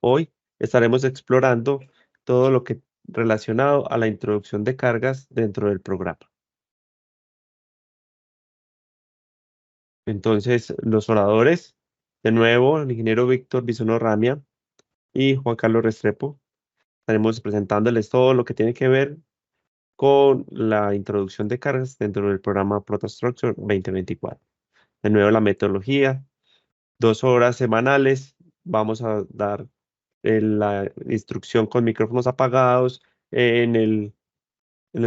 Hoy estaremos explorando todo lo que relacionado a la introducción de cargas dentro del programa. Entonces, los oradores, de nuevo, el ingeniero Víctor Bisono Ramia y Juan Carlos Restrepo, estaremos presentándoles todo lo que tiene que ver con la introducción de cargas dentro del programa ProtoStructure 2024. De nuevo, la metodología, 2 horas semanales, vamos a dar la instrucción con micrófonos apagados. En el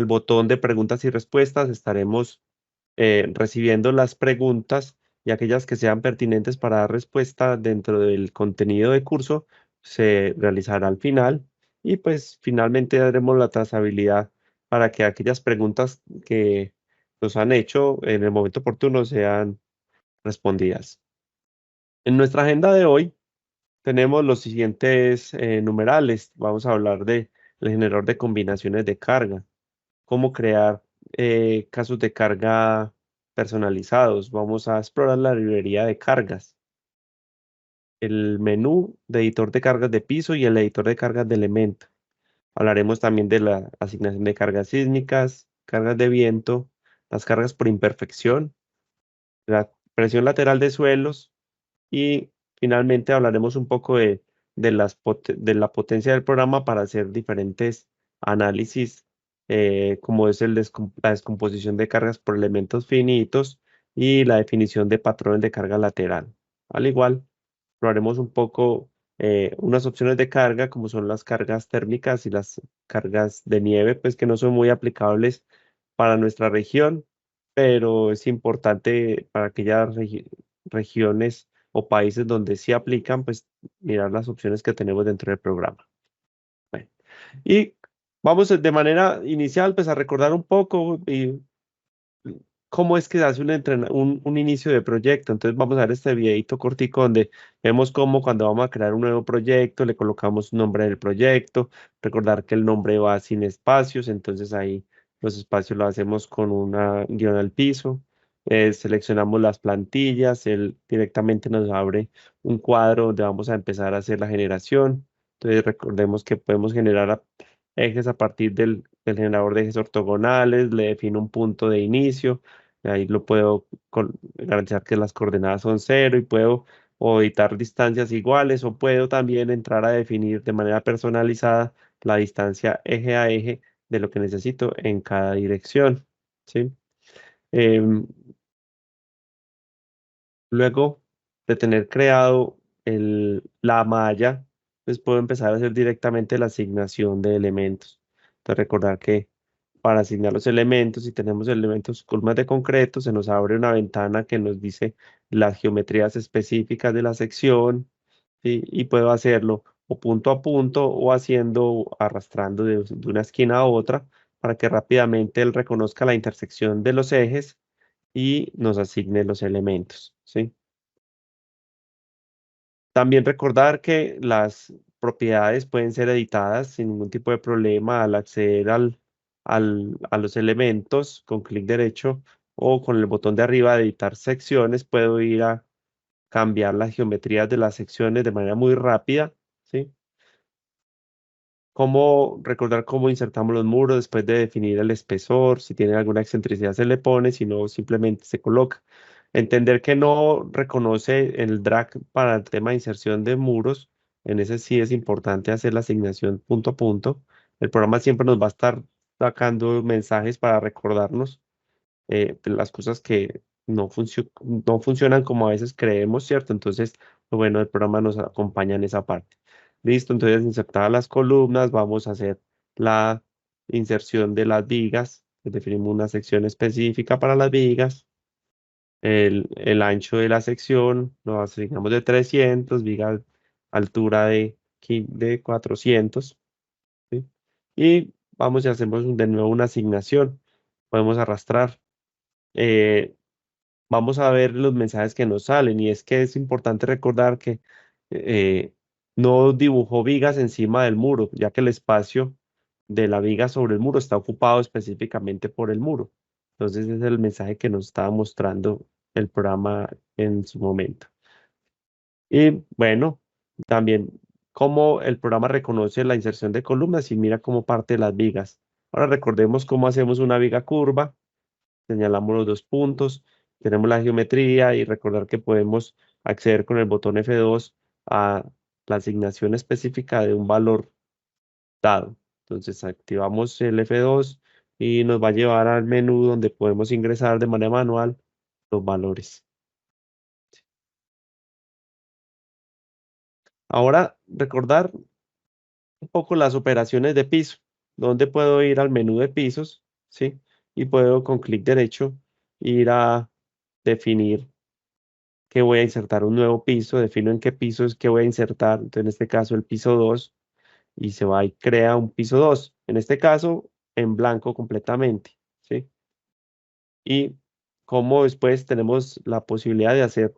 botón de preguntas y respuestas estaremos recibiendo las preguntas y aquellas que sean pertinentes para dar respuesta dentro del contenido de curso se realizará al final y pues finalmente daremos la trazabilidad para que aquellas preguntas que nos han hecho en el momento oportuno sean respondidas. En nuestra agenda de hoy tenemos los siguientes numerales. Vamos a hablar de el generador de combinaciones de carga, cómo crear casos de carga personalizados. Vamos a explorar la librería de cargas, el menú de editor de cargas de piso y el editor de cargas de elemento. Hablaremos también de la asignación de cargas sísmicas, cargas de viento, las cargas por imperfección, la presión lateral de suelos y finalmente hablaremos un poco de la potencia del programa para hacer diferentes análisis, como es la descomposición de cargas por elementos finitos y la definición de patrones de carga lateral. Al igual, exploraremos un poco unas opciones de carga, como son las cargas térmicas y las cargas de nieve, pues que no son muy aplicables para nuestra región, pero es importante para aquellas regiones o países donde sí aplican, pues mirar las opciones que tenemos dentro del programa. Bueno, y vamos de manera inicial, pues a recordar un poco y cómo es que se hace un inicio de proyecto. Entonces vamos a ver este videito cortico donde vemos cómo cuando vamos a crear un nuevo proyecto le colocamos un nombre del proyecto, recordar que el nombre va sin espacios, entonces ahí los espacios lo hacemos con una guión al piso. Seleccionamos las plantillas, él directamente nos abre un cuadro donde vamos a empezar a hacer la generación. Entonces recordemos que podemos generar ejes a partir del generador de ejes ortogonales, le defino un punto de inicio. Ahí lo puedo garantizar que las coordenadas son cero y puedo o editar distancias iguales o puedo también entrar a definir de manera personalizada la distancia eje a eje de lo que necesito en cada dirección, ¿sí? Em, Luego de tener creado la malla, pues puedo empezar a hacer directamente la asignación de elementos. Entonces recordar que para asignar los elementos, si tenemos elementos columnas de concreto, se nos abre una ventana que nos dice las geometrías específicas de la sección, ¿sí? Y puedo hacerlo o punto a punto o arrastrando de una esquina a otra para que rápidamente él reconozca la intersección de los ejes y nos asigne los elementos, ¿sí? También recordar que las propiedades pueden ser editadas sin ningún tipo de problema al acceder a los elementos con clic derecho o con el botón de arriba de editar secciones. Puedo ir a cambiar las geometrías de las secciones de manera muy rápida, ¿sí? Recordar cómo insertamos los muros después de definir el espesor, si tiene alguna excentricidad se le pone, si no simplemente se coloca. Entender que no reconoce el drag para el tema de inserción de muros, en ese sí es importante hacer la asignación punto a punto. El programa siempre nos va a estar sacando mensajes para recordarnos las cosas que no funcionan como a veces creemos, ¿cierto? Entonces, lo bueno del programa nos acompaña en esa parte. Listo, entonces insertadas las columnas, vamos a hacer la inserción de las vigas. Definimos una sección específica para las vigas. El ancho de la sección lo asignamos de 300, viga altura de 400, ¿sí? Y vamos y hacemos de nuevo una asignación. Podemos arrastrar. eh, Vamos a ver los mensajes que nos salen y es que es importante recordar que eh, no dibujó vigas encima del muro, ya que el espacio de la viga sobre el muro está ocupado específicamente por el muro. Entonces ese es el mensaje que nos estaba mostrando el programa en su momento. Y bueno, también cómo el programa reconoce la inserción de columnas y mira cómo parte las vigas. Ahora recordemos cómo hacemos una viga curva. Señalamos los dos puntos, tenemos la geometría y recordar que podemos acceder con el botón F2 a la asignación específica de un valor dado. Entonces activamos el F2 y nos va a llevar al menú donde podemos ingresar de manera manual los valores. Ahora recordar un poco las operaciones de piso, donde puedo ir al menú de pisos, ¿sí? Y puedo con clic derecho ir a definir que voy a insertar un nuevo piso, defino en qué piso es que voy a insertar, entonces en este caso el piso 2, y se va y crea un piso 2, en este caso en blanco completamente, ¿sí? Y como después tenemos la posibilidad de hacer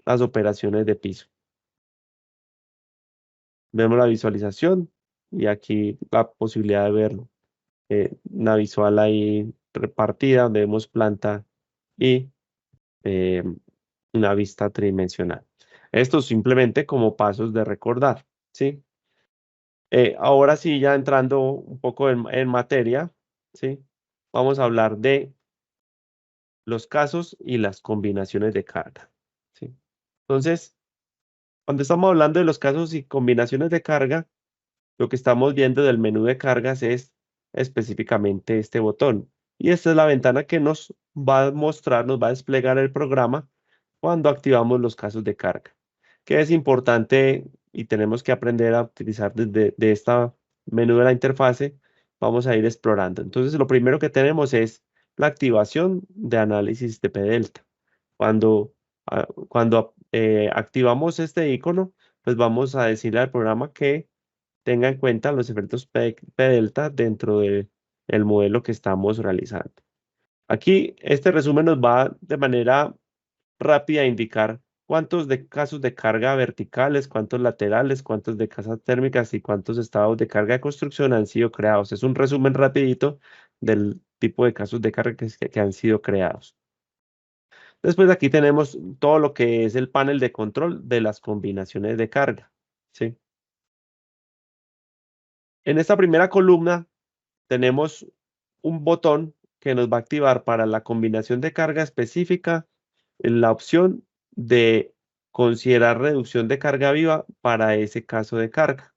las operaciones de piso. Vemos la visualización y aquí la posibilidad de ver una visual ahí repartida, donde vemos planta y eh, una vista tridimensional. Esto simplemente como pasos de recordar, ¿sí? Ahora sí, ya entrando un poco en materia, ¿sí? Vamos a hablar de los casos y las combinaciones de carga, ¿sí? Entonces, cuando estamos hablando de los casos y combinaciones de carga, lo que estamos viendo del menú de cargas es específicamente este botón. Y esta es la ventana que nos va a mostrar, nos va a desplegar el programa cuando activamos los casos de carga, que es importante y tenemos que aprender a utilizar desde de esta menú de la interfase. Vamos a ir explorando. Entonces, lo primero que tenemos es la activación de análisis de P-delta. Cuando activamos este icono, pues vamos a decirle al programa que tenga en cuenta los efectos P-delta dentro del modelo que estamos realizando. Aquí este resumen nos va de manera rápida a indicar cuántos de casos de carga verticales, cuántos laterales, cuántos de casas térmicas y cuántos estados de carga de construcción han sido creados. Es un resumen rapidito del tipo de casos de carga que han sido creados. Después aquí tenemos todo lo que es el panel de control de las combinaciones de carga, ¿sí? En esta primera columna tenemos un botón que nos va a activar para la combinación de carga específica la opción de considerar reducción de carga viva para ese caso de carga.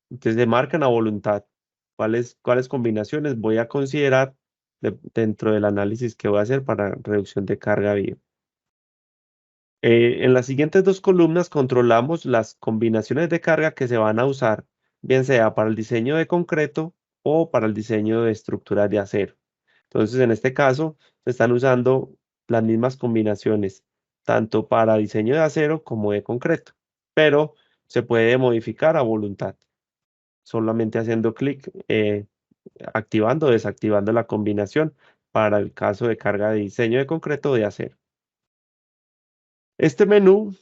Entonces se marcan a voluntad cuáles combinaciones voy a considerar dentro del análisis que voy a hacer para reducción de carga viva. En las siguientes dos columnas controlamos las combinaciones de carga que se van a usar, bien sea para el diseño de concreto o para el diseño de estructuras de acero. Entonces, en este caso, se están usando las mismas combinaciones, tanto para diseño de acero como de concreto, pero se puede modificar a voluntad, solamente haciendo clic, activando o desactivando la combinación para el caso de carga de diseño de concreto o de acero. Este menú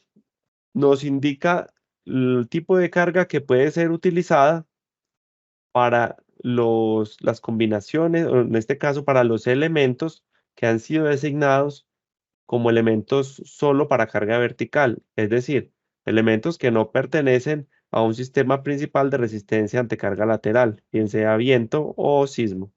nos indica el tipo de carga que puede ser utilizada para las combinaciones, o en este caso para los elementos que han sido designados como elementos solo para carga vertical, es decir, elementos que no pertenecen a un sistema principal de resistencia ante carga lateral, bien sea viento o sismo.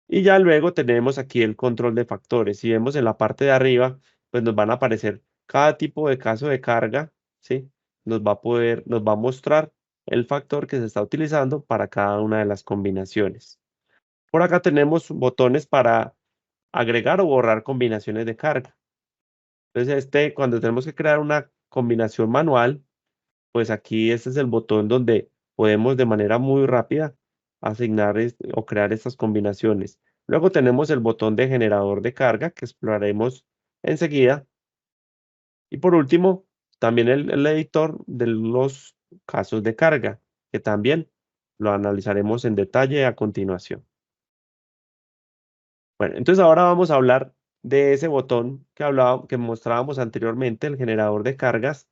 Y ya luego tenemos aquí el control de factores. Si vemos en la parte de arriba, pues nos van a aparecer cada tipo de caso de carga, ¿sí? Nos va a mostrar el factor que se está utilizando para cada una de las combinaciones. Por acá tenemos botones para agregar o borrar combinaciones de carga. Entonces, cuando tenemos que crear una combinación manual, pues aquí este es el botón donde podemos de manera muy rápida asignar o crear estas combinaciones. Luego tenemos el botón de generador de carga que exploraremos enseguida. Y por último, también el editor de los casos de carga, que también lo analizaremos en detalle a continuación. Bueno, entonces ahora vamos a hablar de ese botón que mostrábamos anteriormente, el generador de cargas,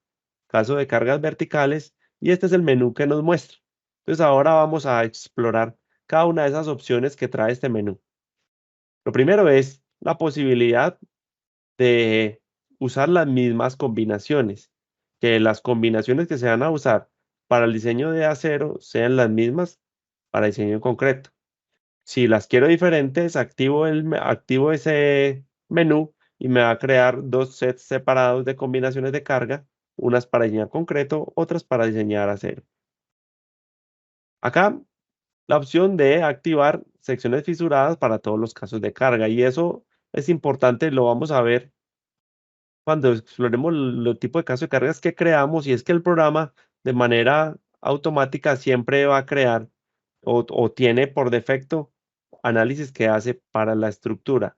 caso de cargas verticales, y este es el menú que nos muestra. Entonces ahora vamos a explorar cada una de esas opciones que trae este menú. Lo primero es la posibilidad de usar las mismas combinaciones. que las combinaciones que se van a usar para el diseño de acero sean las mismas para diseño en concreto. Si las quiero diferentes, activo ese menú y me va a crear dos sets separados de combinaciones de carga, unas para diseñar concreto, otras para diseñar acero. Acá la opción de activar secciones fisuradas para todos los casos de carga, y eso es importante, lo vamos a ver cuando exploremos los tipos de casos de cargas que creamos, y es que el programa de manera automática siempre va a crear o tiene por defecto análisis que hace para la estructura,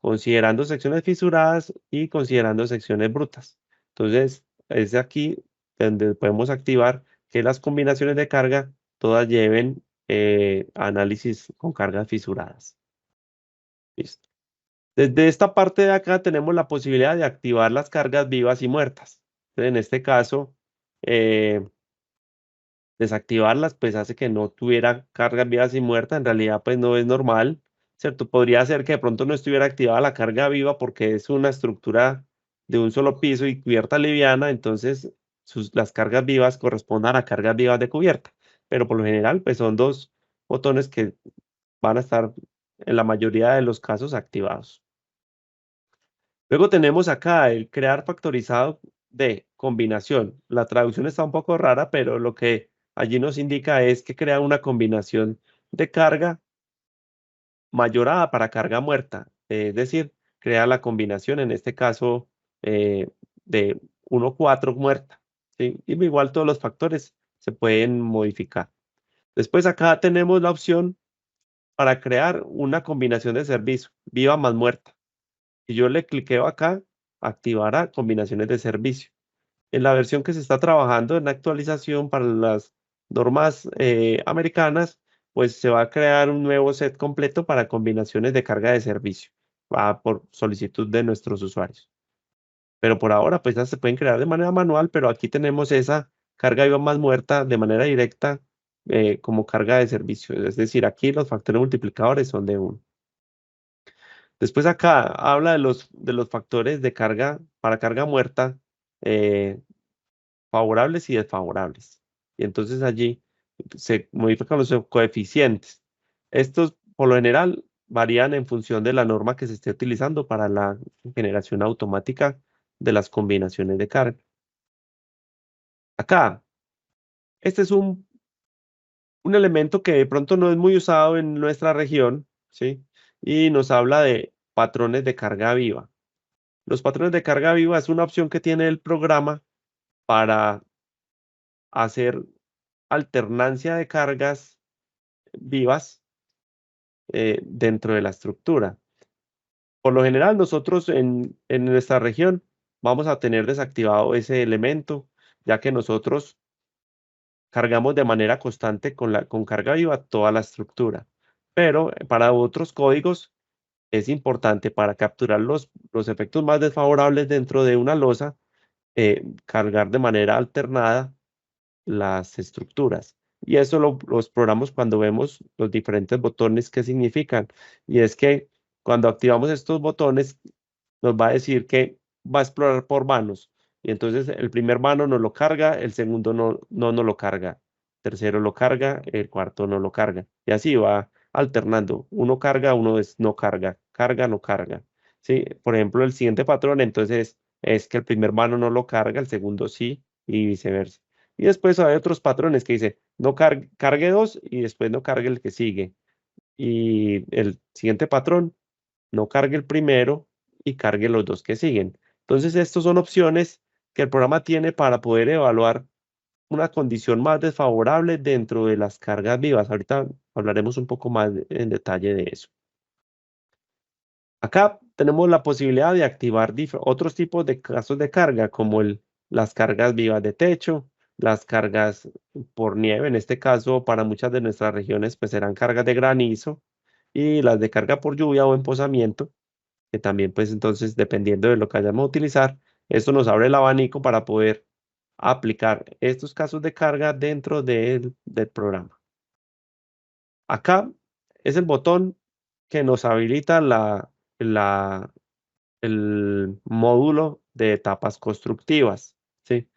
considerando secciones fisuradas y considerando secciones brutas. Entonces, es aquí donde podemos activar que las combinaciones de carga todas lleven análisis con cargas fisuradas. Listo. Desde esta parte de acá tenemos la posibilidad de activar las cargas vivas y muertas. En este caso, eh, desactivarlas pues hace que no tuviera cargas vivas y muertas. En realidad pues no es normal, ¿cierto? Podría ser que de pronto no estuviera activada la carga viva porque es una estructura de un solo piso y cubierta liviana, entonces las cargas vivas correspondan a cargas vivas de cubierta. Pero por lo general pues son dos botones que van a estar en la mayoría de los casos activados. Luego tenemos acá el crear factorizado de combinación. La traducción está un poco rara, pero lo que allí nos indica es que crea una combinación de carga mayorada para carga muerta. Es decir, crea la combinación, en este caso, de 1,4 muerta. ¿Sí? Y igual todos los factores se pueden modificar. Después acá tenemos la opción para crear una combinación de servicio, viva más muerta. Si yo le cliqueo acá, activará combinaciones de servicio. En la versión que se está trabajando en la actualización para las normas americanas, pues se va a crear un nuevo set completo para combinaciones de carga de servicio, va por solicitud de nuestros usuarios. Pero por ahora, pues esas se pueden crear de manera manual, pero aquí tenemos esa carga viva más muerta de manera directa como carga de servicio. Es decir, aquí los factores multiplicadores son de 1. Después acá habla de los factores de carga para carga muerta eh, favorables y desfavorables. Y entonces allí se modifican los coeficientes. Estos por lo general varían en función de la norma que se esté utilizando para la generación automática de las combinaciones de carga. Acá, este es un elemento que de pronto no es muy usado en nuestra región, ¿sí? Y nos habla de patrones de carga viva. Los patrones de carga viva es una opción que tiene el programa para hacer alternancia de cargas vivas dentro de la estructura. Por lo general, nosotros en nuestra región vamos a tener desactivado ese elemento, ya que nosotros cargamos de manera constante con carga viva toda la estructura. Pero para otros códigos es importante para capturar los efectos más desfavorables dentro de una losa, cargar de manera alternada las estructuras. Y eso lo exploramos cuando vemos los diferentes botones que significan. Y es que cuando activamos estos botones, nos va a decir que va a explorar por vanos. Y entonces el primer vano no lo carga, el segundo no lo carga, tercero lo carga, el cuarto no lo carga. Y así va alternando. Uno carga, no carga, carga, no carga. ¿Sí? Por ejemplo, el siguiente patrón entonces es que el primer vano no lo carga, el segundo sí, y viceversa. Y después hay otros patrones que dice, no cargue dos y después no cargue el que sigue. Y el siguiente patrón, no cargue el primero y cargue los dos que siguen. Entonces, estas son opciones que el programa tiene para poder evaluar una condición más desfavorable dentro de las cargas vivas. Ahorita hablaremos un poco más en detalle de eso. Acá tenemos la posibilidad de activar otros tipos de casos de carga, como las cargas vivas de techo, las cargas por nieve, en este caso para muchas de nuestras regiones pues serán cargas de granizo, y las de carga por lluvia o empozamiento, que también pues entonces dependiendo de lo que vayamos a utilizar, esto nos abre el abanico para poder aplicar estos casos de carga dentro del programa. Acá es el botón que nos habilita el módulo de etapas constructivas, ¿sí?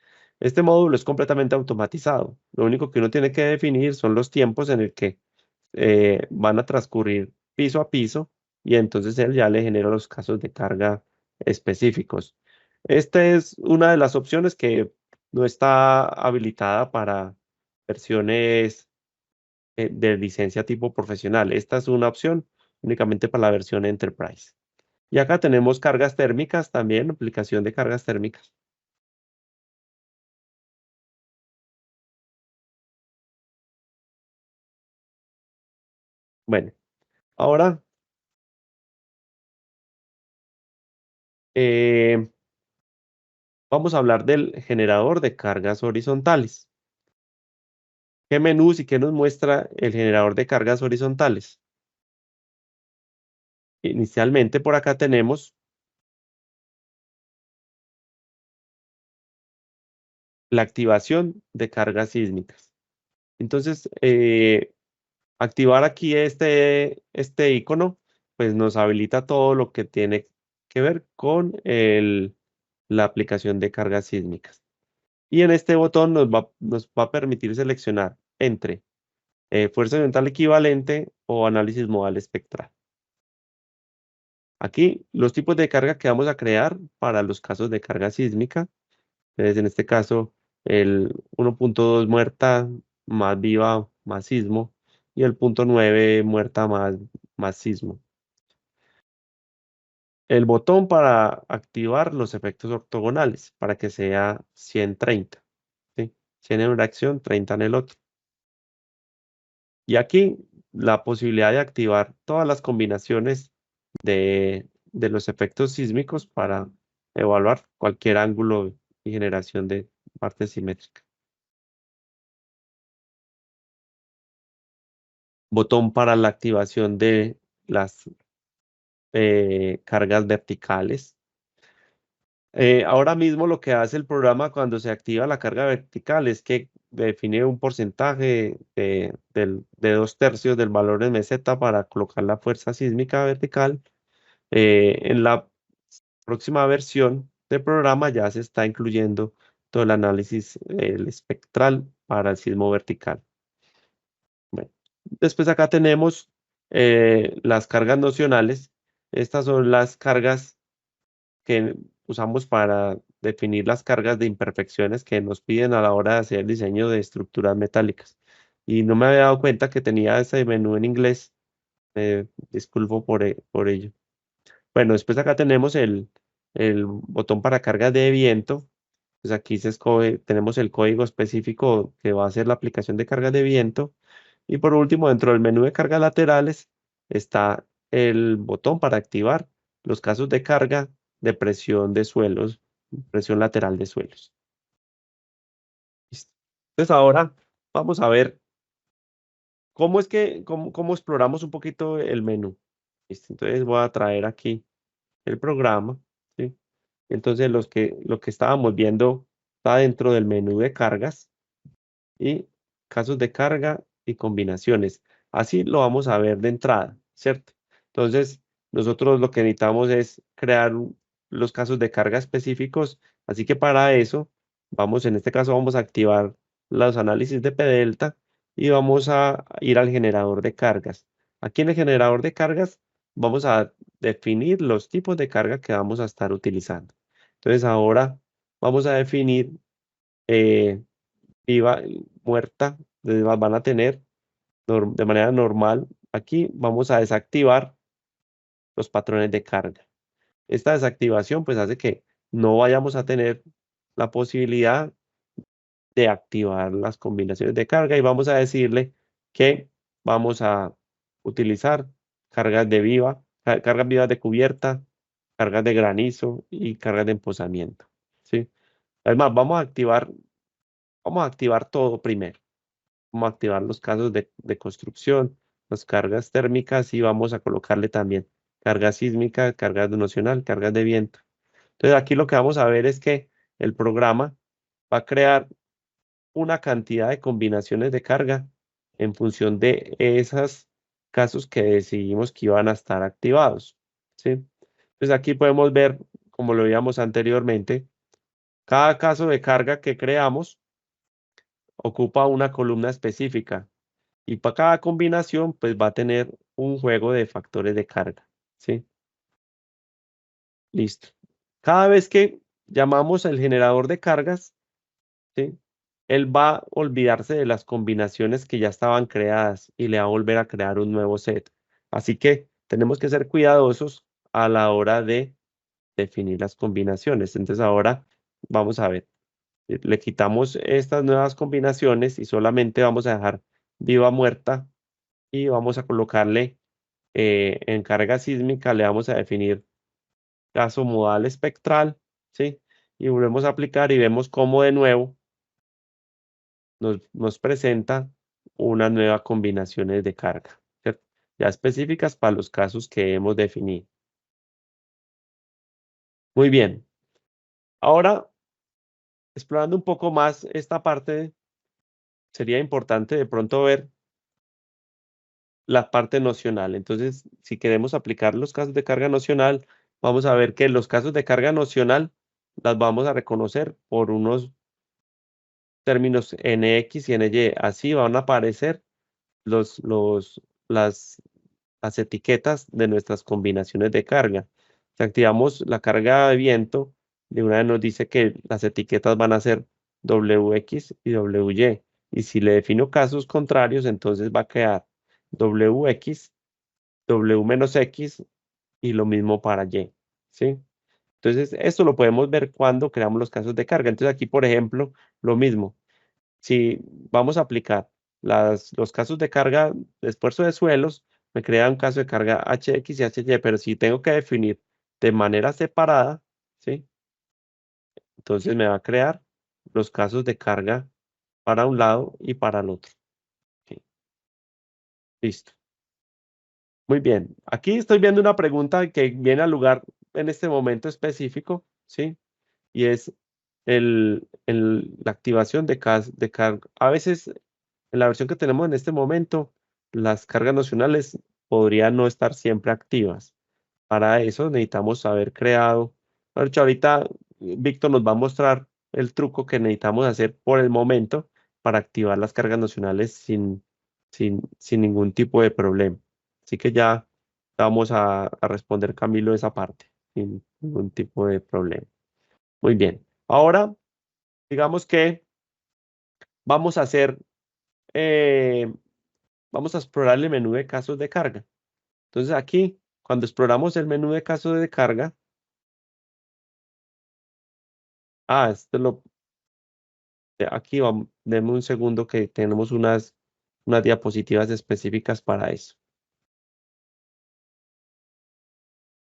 Este módulo es completamente automatizado. Lo único que uno tiene que definir son los tiempos en el que van a transcurrir piso a piso y entonces él ya le genera los casos de carga específicos. Esta es una de las opciones que no está habilitada para versiones de licencia tipo profesional. Esta es una opción únicamente para la versión Enterprise. Y acá tenemos cargas térmicas también, aplicación de cargas térmicas. Bueno, ahora eh, vamos a hablar del generador de cargas horizontales. ¿Qué menús y qué nos muestra el generador de cargas horizontales? Inicialmente por acá tenemos la activación de cargas sísmicas. Entonces, activar aquí este icono, pues nos habilita todo lo que tiene que ver con la aplicación de cargas sísmicas. Y en este botón nos va a permitir seleccionar entre fuerza horizontal equivalente o análisis modal espectral. Aquí los tipos de carga que vamos a crear para los casos de carga sísmica. Entonces, en este caso, el 1.2 muerta más viva más sismo y el 0.9 muerta más sismo. El botón para activar los efectos ortogonales para que sea 130. ¿Sí? 100 en una acción, 30 en el otro. Y aquí la posibilidad de activar todas las combinaciones de los efectos sísmicos para evaluar cualquier ángulo y generación de parte simétrica. Botón para la activación de las cargas verticales. Ahora mismo lo que hace el programa cuando se activa la carga vertical es que define un porcentaje de 2/3 del valor de meseta para colocar la fuerza sísmica vertical. En la próxima versión del programa ya se está incluyendo todo el análisis el espectral para el sismo vertical. Bueno, después acá tenemos las cargas nocionales. Estas son las cargas que usamos para definir las cargas de imperfecciones que nos piden a la hora de hacer el diseño de estructuras metálicas. Y no me había dado cuenta que tenía ese menú en inglés. Disculpo por ello. Bueno, después acá tenemos el botón para cargas de viento. Pues aquí se escoge, tenemos el código específico que va a ser la aplicación de cargas de viento. Y por último, dentro del menú de cargas laterales está el botón para activar los casos de carga de presión de suelos, presión lateral de suelos. Listo. Entonces ahora vamos a ver cómo exploramos un poquito el menú. Listo. Entonces voy a traer aquí el programa, ¿sí? Entonces lo que estábamos viendo está dentro del menú de cargas y casos de carga y combinaciones. Así lo vamos a ver de entrada, ¿cierto? Entonces, nosotros lo que necesitamos es crear los casos de carga específicos, así que para eso, en este caso vamos a activar los análisis de P-delta y vamos a ir al generador de cargas. Aquí en el generador de cargas vamos a definir los tipos de carga que vamos a estar utilizando. Entonces, ahora vamos a definir eh, viva, muerta, van a tener de manera normal. Aquí vamos a desactivar los patrones de carga. Esta desactivación pues hace que no vayamos a tener la posibilidad de activar las combinaciones de carga y vamos a decirle que vamos a utilizar cargas de cargas vivas de cubierta, cargas de granizo y cargas de empozamiento, ¿sí? Además, vamos a activar todo primero. Vamos a activar los casos de construcción, las cargas térmicas y vamos a colocarle también carga sísmica, cargas de nocional, cargas de viento. Entonces aquí lo que vamos a ver es que el programa va a crear una cantidad de combinaciones de carga en función de esos casos que decidimos que iban a estar activados, ¿sí? Entonces aquí podemos ver, como lo veíamos anteriormente, Cada caso de carga que creamos ocupa una columna específica y para cada combinación pues va a tener un juego de factores de carga, ¿sí? Listo. Cada vez que llamamos al generador de cargas, ¿sí? Él va a olvidarse de las combinaciones que ya estaban creadas y le va a volver a crear un nuevo set. Así que tenemos que ser cuidadosos a la hora de definir las combinaciones. Entonces ahora vamos a ver, le quitamos estas nuevas combinaciones y solamente vamos a dejar viva muerta y vamos a colocarle en carga sísmica, le vamos a definir caso modal espectral, ¿sí? Y volvemos a aplicar y vemos cómo de nuevo nos presenta unas nuevas combinaciones de carga, ¿cierto? Ya específicas para los casos que hemos definido. Muy bien. Ahora, explorando un poco más esta parte, sería importante de pronto ver la parte nocional. Entonces, si queremos aplicar los casos de carga nocional, vamos a ver que los casos de carga nocional las vamos a reconocer por unos términos Nx y Ny. Así van a aparecer los, los, las, las etiquetas de nuestras combinaciones de carga. Si activamos la carga de viento, de una vez nos dice que las etiquetas van a ser Wx y Wy. Y si le defino casos contrarios, entonces va a quedar Wx, W menos X y lo mismo para Y. ¿Sí? Entonces, esto lo podemos ver cuando creamos los casos de carga. Entonces, aquí, por ejemplo, lo mismo. Si vamos a aplicar los casos de carga de esfuerzo de suelos, me crea un caso de carga Hx y Hy, pero si tengo que definir de manera separada, ¿sí? Entonces me va a crear los casos de carga para un lado y para el otro. Ok, listo. Muy bien. Aquí estoy viendo una pregunta que viene al lugar en este momento específico, ¿sí? Y es la activación de carga. A veces, en la versión que tenemos en este momento, las cargas nocionales podrían no estar siempre activas. Para eso necesitamos haber creado. De hecho, ahorita Víctor nos va a mostrar el truco que necesitamos hacer por el momento para activar las cargas nocionales sin ningún tipo de problema. Así que ya vamos a responder, Camilo, esa parte sin ningún tipo de problema. Muy bien. Ahora, digamos que vamos a hacer, eh, vamos a explorar el menú de casos de carga. Entonces aquí, cuando exploramos el menú de casos de carga, aquí vamos, denme un segundo que tenemos unas diapositivas específicas para eso.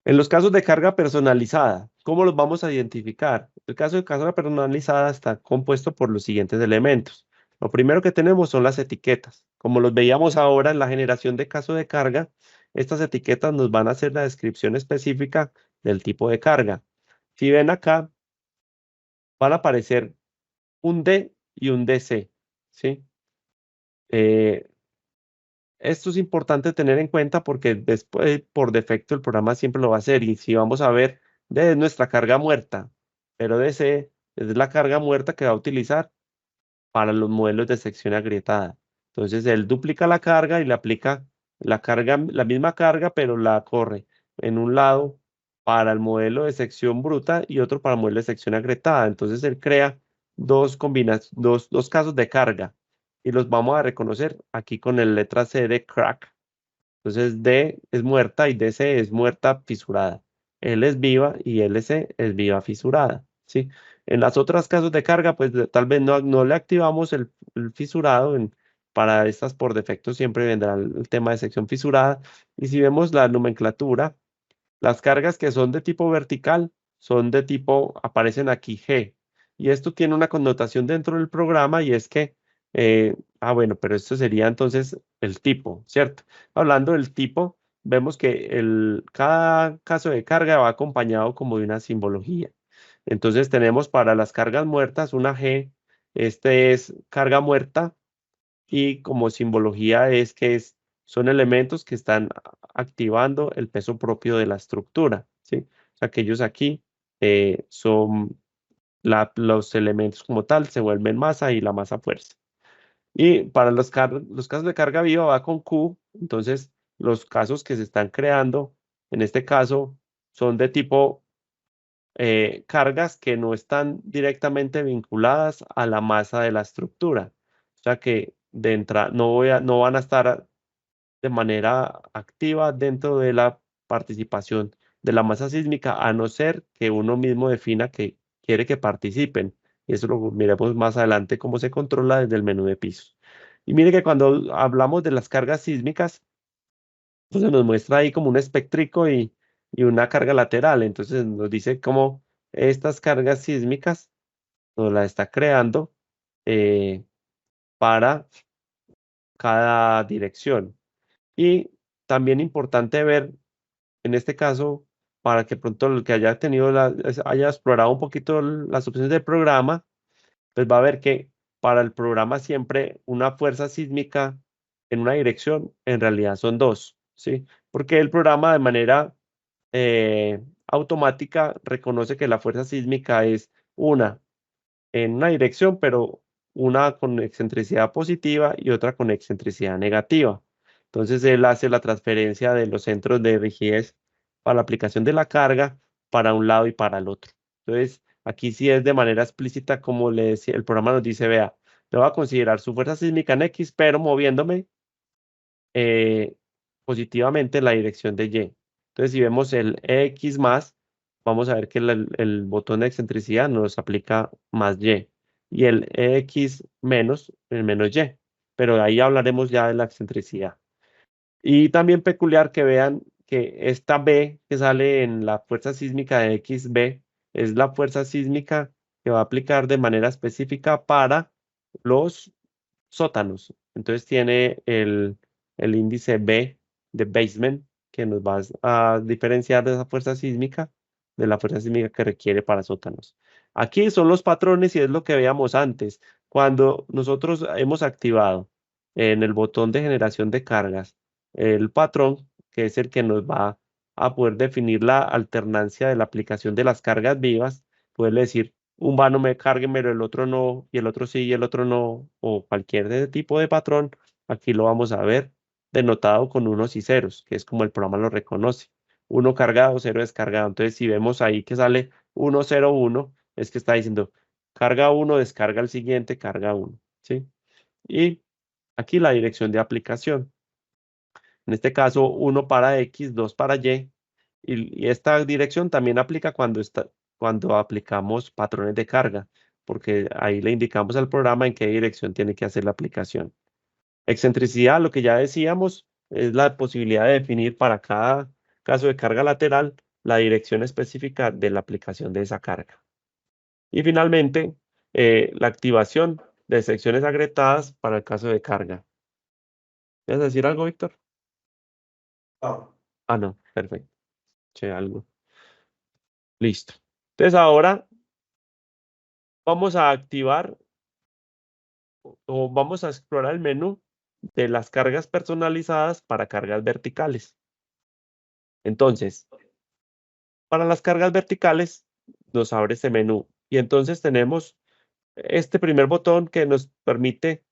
En los casos de carga personalizada, ¿cómo los vamos a identificar? El caso de carga personalizada está compuesto por los siguientes elementos. Lo primero que tenemos son las etiquetas. Como los veíamos ahora en la generación de caso de carga, estas etiquetas nos van a hacer la descripción específica del tipo de carga. Si ven acá, van a aparecer un D y un DC, ¿sí? Eh, Esto es importante tener en cuenta porque después, por defecto, el programa siempre lo va a hacer. Y si vamos a ver, D es nuestra carga muerta, pero DC es la carga muerta que va a utilizar para los modelos de sección agrietada. Entonces, él duplica la carga y le aplica la misma carga, pero la corre en un lado para el modelo de sección bruta y otro para el modelo de sección agrietada. Entonces, él crea dos casos de carga y los vamos a reconocer aquí con la letra C de crack. Entonces D es muerta y DC es muerta fisurada. L es viva y LC es viva fisurada, ¿sí? En las otras casos de carga, pues tal vez no le activamos el fisurado. Para estas por defecto siempre vendrá el tema de sección fisurada. Y si vemos la nomenclatura, las cargas que son de tipo vertical son de tipo, aparecen aquí G. Y esto tiene una connotación dentro del programa y es que, bueno, pero esto sería entonces el tipo, ¿cierto? Hablando del tipo, vemos que cada caso de carga va acompañado como de una simbología. Entonces tenemos para las cargas muertas una G, este es carga muerta y como simbología es que son elementos que están activando el peso propio de la estructura, ¿sí? O sea, que ellos aquí son los elementos como tal se vuelven masa y la masa fuerza. Y para los casos de carga viva va con Q, entonces los casos que se están creando, en este caso, son de tipo cargas que no están directamente vinculadas a la masa de la estructura. O sea que no van a estar de manera activa dentro de la participación de la masa sísmica, a no ser que uno mismo defina que quiere que participen. Y eso lo miremos más adelante cómo se controla desde el menú de pisos. Y mire que cuando hablamos de las cargas sísmicas, pues se nos muestra ahí como un espectrico y una carga lateral. Entonces nos dice cómo estas cargas sísmicas nos las está creando eh, para cada dirección. Y también importante ver, en este caso, para que pronto el que haya haya explorado un poquito las opciones del programa, pues va a ver que para el programa siempre una fuerza sísmica en una dirección, en realidad son dos, ¿sí? Porque el programa de manera automática reconoce que la fuerza sísmica es una en una dirección, pero una con excentricidad positiva y otra con excentricidad negativa. Entonces él hace la transferencia de los centros de rigidez para la aplicación de la carga para un lado y para el otro. Entonces aquí sí es de manera explícita como le decía, el programa nos dice, vea, le voy a considerar su fuerza sísmica en X, pero moviéndome eh, positivamente en la dirección de Y. Entonces si vemos el X más, vamos a ver que el botón de excentricidad nos aplica más Y y el X menos, el menos Y, pero de ahí hablaremos ya de la excentricidad. Y también peculiar que vean que esta B que sale en la fuerza sísmica de XB es la fuerza sísmica que va a aplicar de manera específica para los sótanos. Entonces tiene el índice B de basement que nos va a diferenciar de esa fuerza sísmica de la fuerza sísmica que requiere para sótanos. Aquí son los patrones y es lo que veíamos antes. Cuando nosotros hemos activado en el botón de generación de cargas el patrón, que es el que nos va a poder definir la alternancia de la aplicación de las cargas vivas, puede decir un vano me cargue, pero el otro no, y el otro sí, y el otro no, o cualquier tipo de patrón, aquí lo vamos a ver denotado con unos y ceros, que es como el programa lo reconoce. Uno cargado, cero descargado. Entonces, si vemos ahí que sale 1, 0, 1, es que está diciendo carga 1, descarga el siguiente, carga 1, ¿sí? Y aquí la dirección de aplicación. En este caso, 1 para X, 2 para Y. Y esta dirección también aplica cuando aplicamos patrones de carga, porque ahí le indicamos al programa en qué dirección tiene que hacer la aplicación. Excentricidad, lo que ya decíamos, es la posibilidad de definir para cada caso de carga lateral la dirección específica de la aplicación de esa carga. Y finalmente, la activación de secciones agrietadas para el caso de carga. ¿Quieres decir algo, Víctor? Ah, no, perfecto. Che, algo. Listo. Entonces ahora vamos a activar o vamos a explorar el menú de las cargas personalizadas para cargas verticales. Entonces, para las cargas verticales nos abre este menú y entonces tenemos este primer botón que nos permite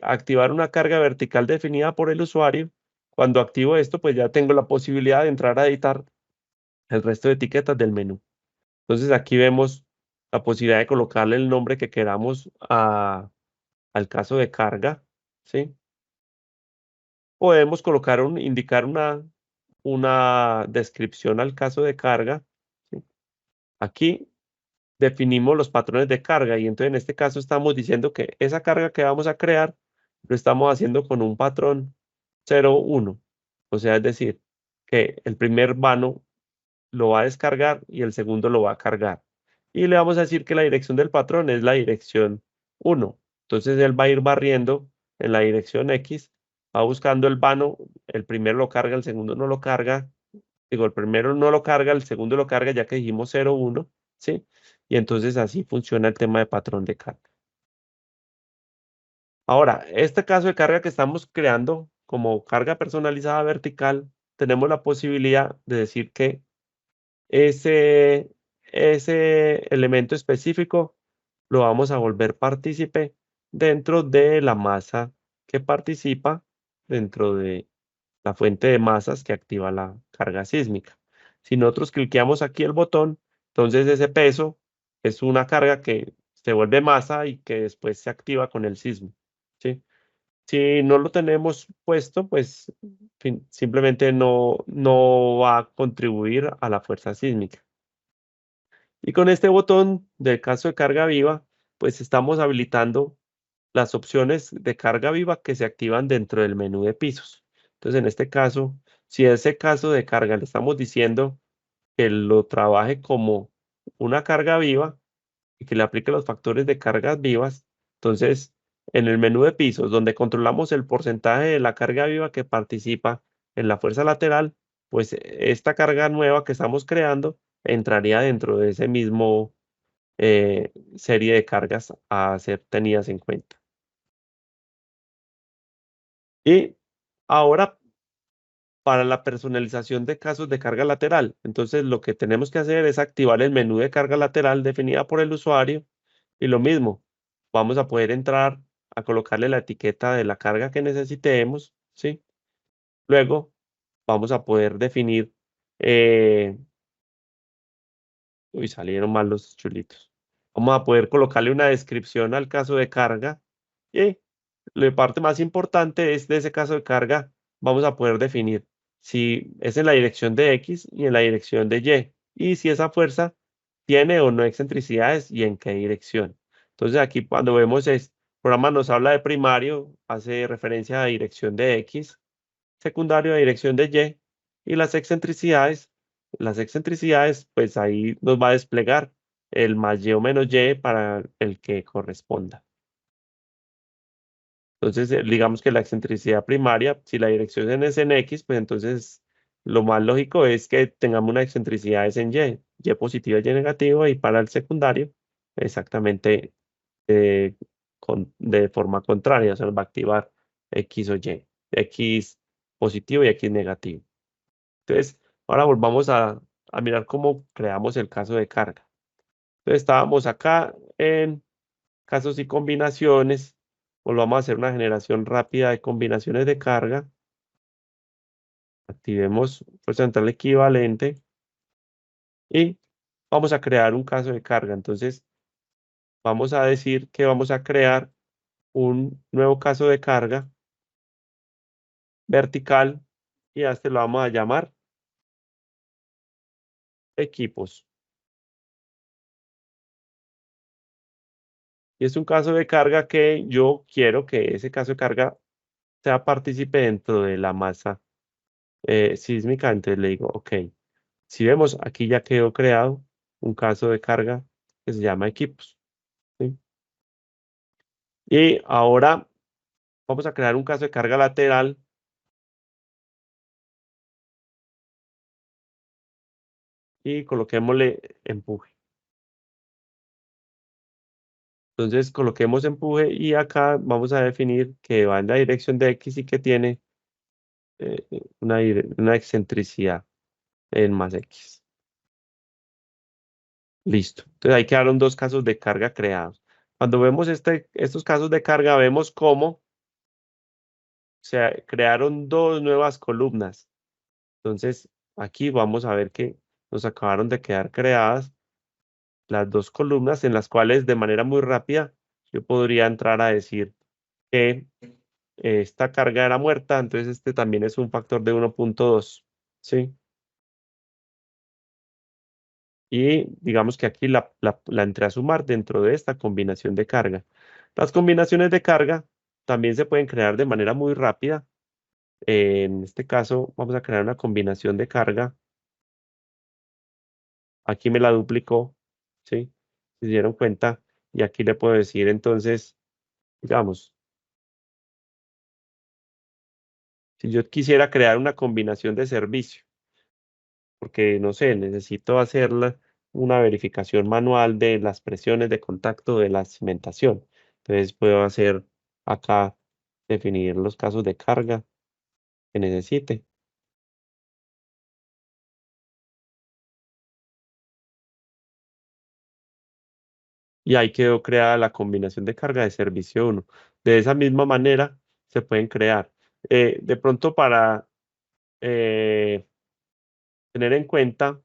activar una carga vertical definida por el usuario. Cuando activo esto, pues ya tengo la posibilidad de entrar a editar el resto de etiquetas del menú. Entonces aquí vemos la posibilidad de colocarle el nombre que queramos al caso de carga, ¿sí? Podemos indicar una descripción al caso de carga, ¿sí? Aquí definimos los patrones de carga y entonces en este caso estamos diciendo que esa carga que vamos a crear lo estamos haciendo con un patrón 0, 1. O sea, es decir, que el primer vano lo va a descargar y el segundo lo va a cargar. Y le vamos a decir que la dirección del patrón es la dirección 1. Entonces él va a ir barriendo en la dirección X, va buscando el vano, el primero lo carga, el segundo no lo carga. Digo, el primero no lo carga, el segundo lo carga ya que dijimos 0, 1, ¿sí? Y entonces así funciona el tema de patrón de carga. Ahora, este caso de carga que estamos creando como carga personalizada vertical, tenemos la posibilidad de decir que ese ese elemento específico lo vamos a volver partícipe dentro de la masa que participa dentro de la fuente de masas que activa la carga sísmica. Si nosotros cliqueamos aquí el botón, entonces ese peso es una carga que se vuelve masa y que después se activa con el sismo, ¿sí? Si no lo tenemos puesto, pues simplemente no va a contribuir a la fuerza sísmica. Y con este botón del caso de carga viva, pues estamos habilitando las opciones de carga viva que se activan dentro del menú de pisos. Entonces, en este caso, si ese caso de carga le estamos diciendo que lo trabaje como una carga viva y que le aplique los factores de cargas vivas, entonces en el menú de pisos, donde controlamos el porcentaje de la carga viva que participa en la fuerza lateral, pues esta carga nueva que estamos creando entraría dentro de ese mismo serie de cargas a ser tenidas en cuenta. Y ahora, para la personalización de casos de carga lateral, entonces lo que tenemos que hacer es activar el menú de carga lateral definida por el usuario y lo mismo, vamos a poder entrar a colocarle la etiqueta de la carga que necesitemos, ¿sí? Luego vamos a poder definir, eh, uy, salieron mal los chulitos. Vamos a poder colocarle una descripción al caso de carga y la parte más importante es de ese caso de carga, vamos a poder definir si es en la dirección de X y en la dirección de Y si esa fuerza tiene o no excentricidades y en qué dirección. Entonces aquí cuando vemos el programa nos habla de primario, hace referencia a dirección de X, secundario a dirección de y las excentricidades, pues ahí nos va a desplegar el más Y o menos Y para el que corresponda. Entonces, digamos que la excentricidad primaria, si la dirección es en X, pues entonces lo más lógico es que tengamos una excentricidad es en Y positiva y Y negativa, y para el secundario, exactamente eh, de forma contraria, o sea, nos va a activar X o Y, X positivo y X negativo. Entonces, ahora volvamos a mirar cómo creamos el caso de carga. Entonces, estábamos acá en casos y combinaciones. Volvamos a hacer una generación rápida de combinaciones de carga. Activemos fuerza central equivalente y vamos a crear un caso de carga. Entonces, vamos a decir que vamos a crear un nuevo caso de carga vertical y a este lo vamos a llamar equipos. Y es un caso de carga que yo quiero que ese caso de carga sea partícipe dentro de la masa sísmica. Entonces le digo, ok, si vemos aquí ya quedó creado un caso de carga que se llama equipos, ¿sí? Y ahora vamos a crear un caso de carga lateral y coloquémosle empuje. Entonces coloquemos empuje y acá vamos a definir que va en la dirección de X y que tiene una excentricidad en más X. Listo. Entonces ahí quedaron dos casos de carga creados. Cuando vemos estos casos de carga, vemos cómo se crearon dos nuevas columnas. Entonces aquí vamos a ver que nos acabaron de quedar creadas las dos columnas en las cuales de manera muy rápida yo podría entrar a decir que esta carga era muerta, entonces este también es un factor de 1.2, ¿sí? Y digamos que aquí la entré a sumar dentro de esta combinación de carga. Las combinaciones de carga también se pueden crear de manera muy rápida. En este caso, vamos a crear una combinación de carga. Aquí me la duplicó, ¿sí? ¿Se dieron cuenta? Y aquí le puedo decir entonces, digamos, si yo quisiera crear una combinación de servicio, porque no sé, necesito hacerla una verificación manual de las presiones de contacto de la cimentación. Entonces puedo hacer acá, definir los casos de carga que necesite. y ahí quedó creada la combinación de carga de servicio 1. De esa misma manera se pueden crear. De pronto para tener en cuenta,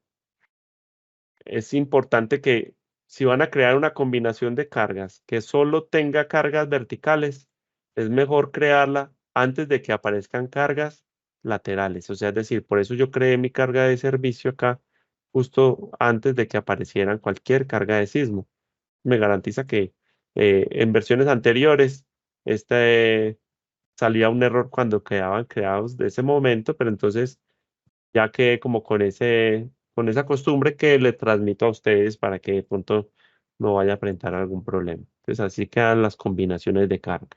es importante que si van a crear una combinación de cargas que solo tenga cargas verticales, es mejor crearla antes de que aparezcan cargas laterales. O sea, es decir, por eso yo creé mi carga de servicio acá justo antes de que aparecieran cualquier carga de sismo. Me garantiza que en versiones anteriores salía un error cuando quedaban creados de ese momento, pero entonces ya quedé como con esa costumbre que le transmito a ustedes para que de pronto no vaya a presentar algún problema. Entonces así quedan las combinaciones de carga.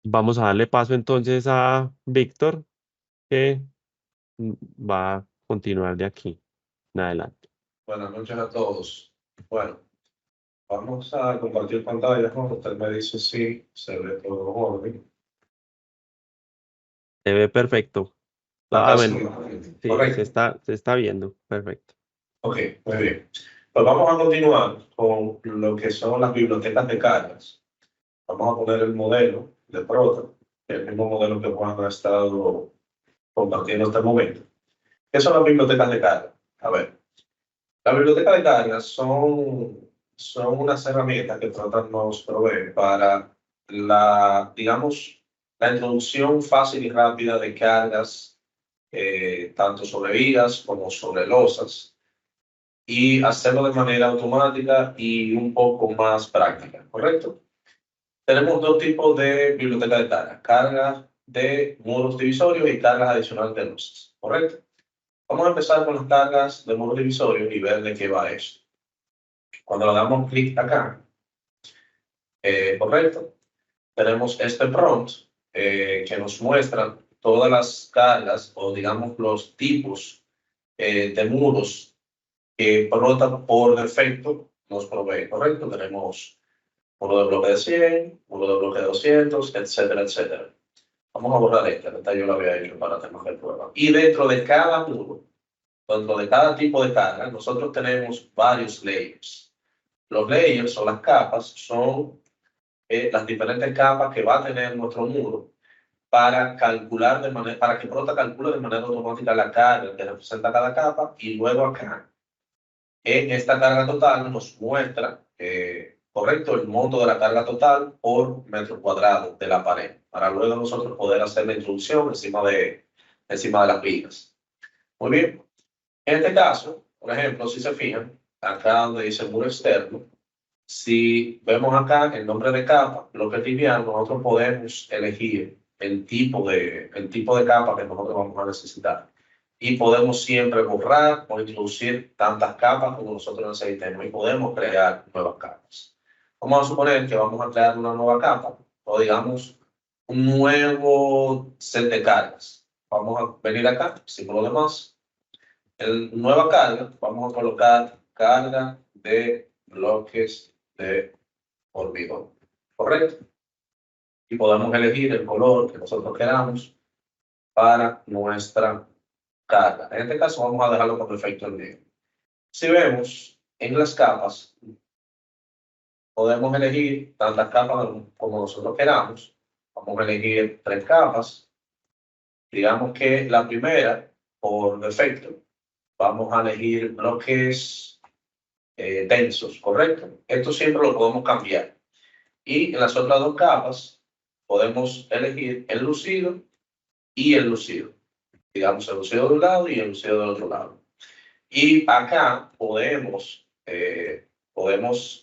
Vamos a darle paso entonces a Víctor, que va a continuar de aquí en adelante. Buenas noches a todos. Bueno, vamos a compartir pantalla, ¿no? Usted me dice si se ve todo orden. Se ve perfecto. Ah, Acá sí, bueno, sí, correcto. se está viendo. Perfecto. Ok, muy bien. Pues vamos a continuar con lo que son las bibliotecas de cargas. Vamos a poner el modelo de Prota, el mismo modelo que Juan ha estado compartiendo hasta el momento. ¿Qué son las bibliotecas de carga? A ver, las bibliotecas de carga son unas herramientas que Prota nos provee para digamos, la introducción fácil y rápida de cargas, tanto sobre vigas como sobre losas, y hacerlo de manera automática y un poco más práctica, ¿correcto? Tenemos dos tipos de biblioteca de cargas: cargas de muros divisorios y cargas adicionales de losas, ¿correcto? Vamos a empezar con las cargas de muros divisorios y ver de qué va esto. Cuando le damos clic acá, correcto, tenemos este prompt que nos muestra todas las cargas o digamos los tipos de muros que Prota por defecto nos provee, ¿correcto? Tenemos muro de bloque de 100, muro de bloque de 200, etcétera, etcétera. Vamos a borrar esta yo la había hecho para temas de prueba. Y dentro de cada muro, dentro de cada tipo de carga, nosotros tenemos varios layers. Los layers o las capas son las diferentes capas que va a tener nuestro muro para calcular para que Prota calcule de manera automática la carga que representa cada capa, y luego acá en esta carga total nos muestra, correcto, el monto de la carga total por metro cuadrado de la pared, para luego nosotros poder hacer la introducción encima de las vigas. Muy bien. En este caso, por ejemplo, si se fijan, acá donde dice muro externo, si vemos acá el nombre de capa, bloque tibial, nosotros podemos elegir el tipo de capa que nosotros vamos a necesitar. Y podemos siempre borrar o introducir tantas capas como nosotros necesitemos, y podemos crear nuevas capas. Vamos a suponer que vamos a crear una nueva capa, o digamos un nuevo set de cargas. Vamos a venir acá, símbolo de más. En nueva carga, vamos a colocar carga de bloques de hormigón, ¿correcto? Y podemos elegir el color que nosotros queramos para nuestra carga. En este caso vamos a dejarlo con efecto en negro. Si vemos en las capas, podemos elegir tantas capas como nosotros queramos. Vamos a elegir 3 capas. Digamos que la primera, por defecto, vamos a elegir bloques densos, ¿correcto? Esto siempre lo podemos cambiar. Y en las otras 2 capas podemos elegir el lucido y el lucido. Digamos el lucido de un lado y el lucido del otro lado. Y acá podemos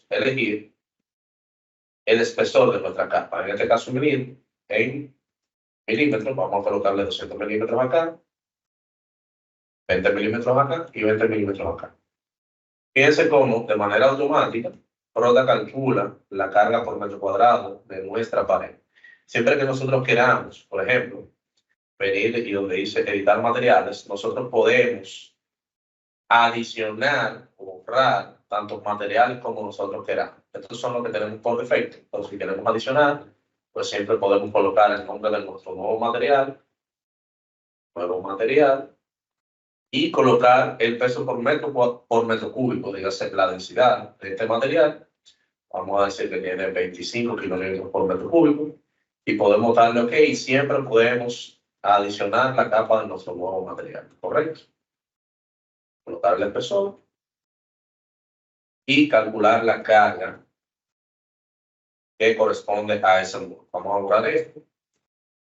elegir el espesor de nuestra capa. En este caso, medir en milímetros. Vamos a colocarle 200 milímetros acá, 20 milímetros acá y 20 milímetros acá. Fíjense cómo, de manera automática, Prota calcula la carga por metro cuadrado de nuestra pared. Siempre que nosotros queramos, por ejemplo, venir y donde dice editar materiales, nosotros podemos adicionar o borrar tantos materiales como nosotros queramos. Estos son los que tenemos por defecto. Entonces, si queremos adicionar, pues siempre podemos colocar el nombre de nuestro nuevo material, y colocar el peso por metro cúbico, dígase la densidad de este material. Vamos a decir que tiene 25 kilonewtons por metro cúbico y podemos darle OK y siempre podemos adicionar la capa de nuestro nuevo material, ¿correcto? Colocarle el peso y calcular la carga que corresponde a ese muro. Vamos a borrar esto,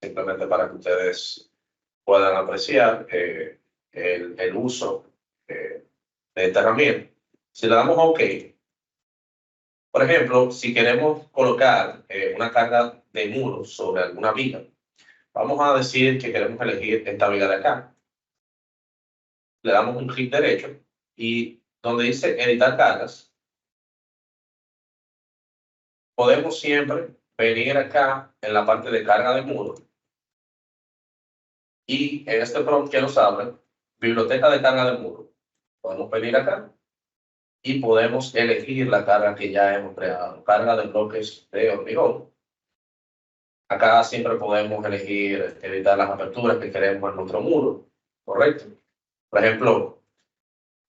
simplemente para que ustedes puedan apreciar el uso de esta herramienta. Si le damos a OK, por ejemplo, si queremos colocar una carga de muro sobre alguna viga, vamos a decir que queremos elegir esta viga de acá. Le damos un clic derecho y donde dice editar cargas, podemos siempre venir acá en la parte de carga de muro y en este prompt que nos abre, biblioteca de carga de muro, podemos venir acá y podemos elegir la carga que ya hemos creado, carga de bloques de hormigón. Acá siempre podemos elegir editar las aperturas que queremos en nuestro muro, ¿correcto? Por ejemplo,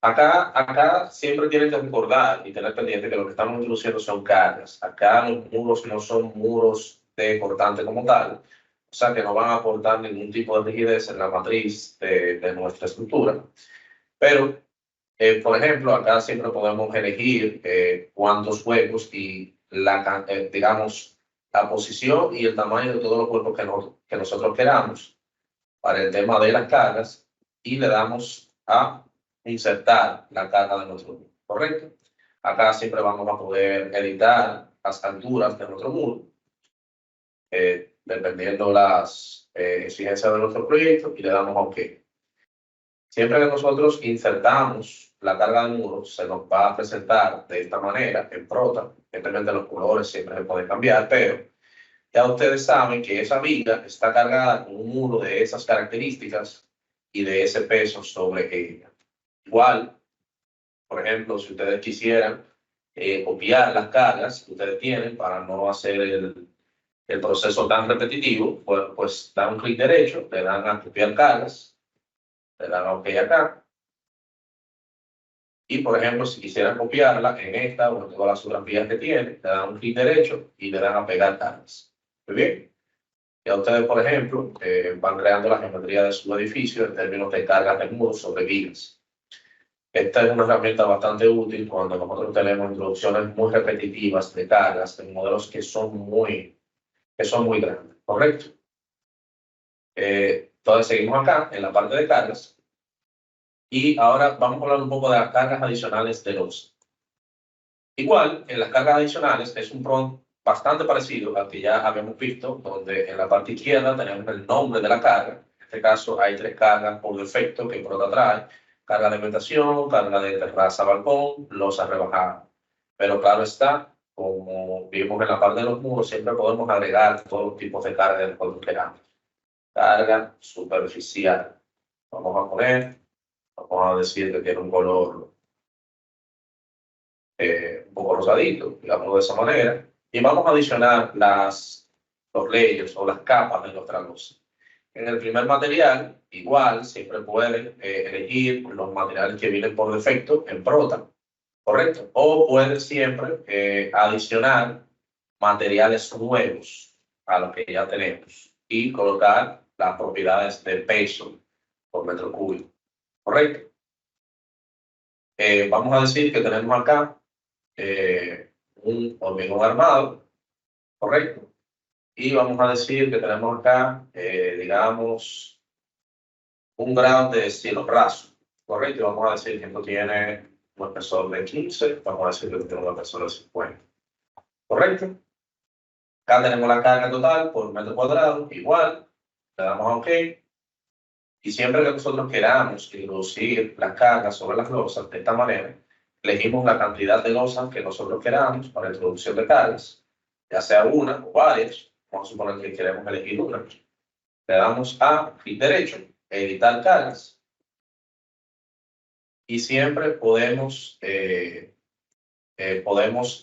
acá siempre tienen que recordar y tener pendiente que lo que estamos introduciendo son cargas. Acá los muros no son muros de cortante como tal, o sea que no van a aportar ningún tipo de rigidez en la matriz de nuestra estructura. Pero, por ejemplo, acá siempre podemos elegir cuántos huecos y digamos, la posición y el tamaño de todos los huecos que nosotros queramos para el tema de las cargas y le damos a insertar la carga de nuestro muro, ¿correcto? Acá siempre vamos a poder editar las alturas de nuestro muro, dependiendo las exigencias de nuestro proyecto y le damos a OK. Siempre que nosotros insertamos la carga del muro, se nos va a presentar de esta manera en Prota. Evidentemente los colores siempre se pueden cambiar, pero ya ustedes saben que esa viga está cargada con un muro de esas características y de ese peso sobre ella. Igual, por ejemplo, si ustedes quisieran copiar las cargas que ustedes tienen para no hacer el proceso tan repetitivo, pues dan un clic derecho, le dan a copiar cargas, le dan a OK acá. Y, por ejemplo, si quisieran copiarla en esta o en todas las otras vías que tiene, le dan un clic derecho y le dan a pegar cargas. Muy bien. Ya ustedes, por ejemplo, van creando la geometría de su edificio en términos de cargas de muros sobre vigas. Esta es una herramienta bastante útil cuando nosotros tenemos introducciones muy repetitivas de cargas en modelos que son muy grandes, ¿correcto? Entonces seguimos acá en la parte de cargas y ahora vamos a hablar un poco de las cargas adicionales de losa. Igual, en las cargas adicionales es un prompt bastante parecido al que ya habíamos visto, donde en la parte izquierda tenemos el nombre de la carga. En este caso hay 3 cargas por defecto que Prota trae: carga de vegetación, carga de terraza, balcón, losa rebajada. Pero claro está, como vimos en la parte de los muros, siempre podemos agregar todos los tipos de carga de cuando queramos. Carga superficial. Vamos a decir que tiene un color un poco rosadito, digamos de esa manera, y vamos a adicionar los layers o las capas de nuestra losa. En el primer material, igual, siempre pueden elegir los materiales que vienen por defecto en Prota, ¿correcto? O pueden siempre adicionar materiales nuevos a los que ya tenemos y colocar las propiedades de peso por metro cúbico, ¿correcto? Vamos a decir que tenemos acá un hormigón armado, ¿correcto? Y vamos a decir que tenemos acá, digamos, un grado de cielo raso, ¿correcto? Y vamos a decir que esto tiene un espesor de 15, vamos a decir que tiene un espesor de 50, ¿correcto? Acá tenemos la carga total por metro cuadrado, igual, le damos a OK. Y siempre que nosotros queramos introducir las cargas sobre las losas de esta manera, elegimos la cantidad de losas que nosotros queramos para la introducción de cargas, ya sea una o varias. Vamos a suponer que queremos elegir una. Le damos a clic derecho, editar cargas, y siempre podemos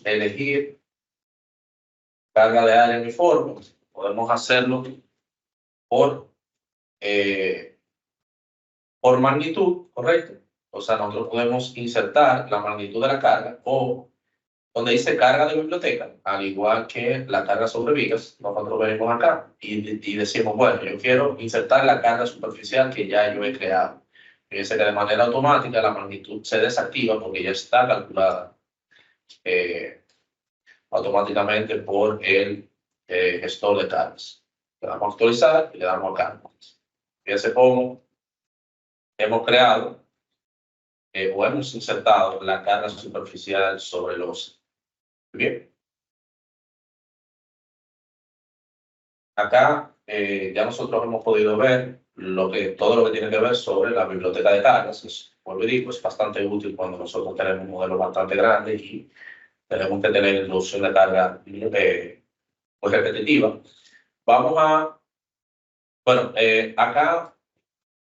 elegir carga de área uniforme. Podemos hacerlo por por magnitud, ¿correcto? O sea, nosotros podemos insertar la magnitud de la carga o donde dice carga de biblioteca, al igual que la carga sobre vigas, nosotros venimos acá y decimos, bueno, yo quiero insertar la carga superficial que ya yo he creado. Fíjense que de manera automática la magnitud se desactiva porque ya está calculada automáticamente por el gestor de cargas. Le damos a actualizar y le damos a carga. Fíjense cómo hemos creado o hemos insertado la carga superficial sobre los. Bien. Acá ya nosotros hemos podido ver todo lo que tiene que ver sobre la biblioteca de cargas. Vuelvo y digo, es bastante útil cuando nosotros tenemos un modelo bastante grande y tenemos que tener introducción de carga muy repetitiva. Bueno, acá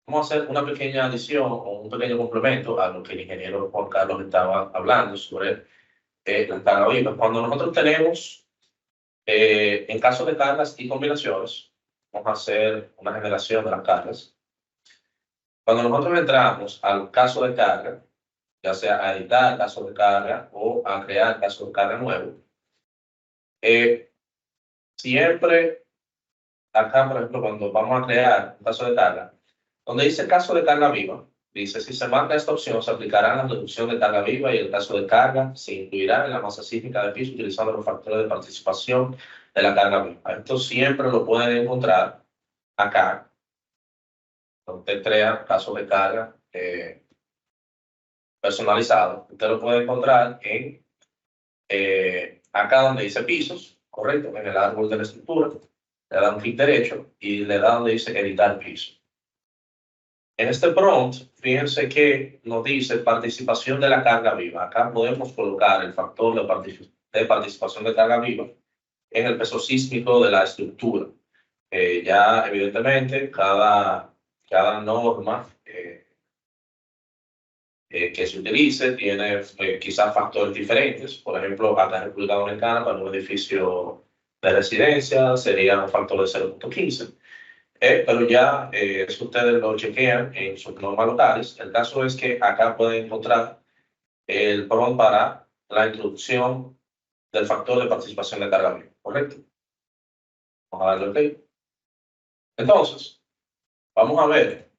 vamos a hacer una pequeña adición o un pequeño complemento a lo que el ingeniero Juan Carlos estaba hablando sobre la carga viva. Cuando nosotros tenemos, en caso de cargas y combinaciones, vamos a hacer una generación de las cargas. Cuando nosotros entramos al caso de carga, ya sea a editar caso de carga o a crear caso de carga nuevo, siempre acá, por ejemplo, cuando vamos a crear un caso de carga, donde dice caso de carga viva, dice si se marca esta opción, se aplicará la reducción de carga viva y el caso de carga se incluirá en la masa sísmica de piso utilizando los factores de participación de la carga viva. Esto siempre lo pueden encontrar acá, donde usted crea caso de carga personalizado. Usted lo puede encontrar en acá donde dice pisos, correcto, en el árbol de la estructura. Le da un clic derecho y le da donde dice editar piso. En este prompt, fíjense que nos dice participación de la carga viva. Acá podemos colocar el factor de participación de carga viva en el peso sísmico de la estructura. Ya, evidentemente, cada norma que se utilice tiene quizás factores diferentes. Por ejemplo, acá en República Dominicana, para un edificio de residencia, sería un factor de 0.15. Pero ya eso ustedes lo chequean en sus normas locales. El caso es que acá pueden encontrar el prompt para la introducción del factor de participación de carga viva, ¿correcto? Vamos a darle OK. Entonces, vamos a ver,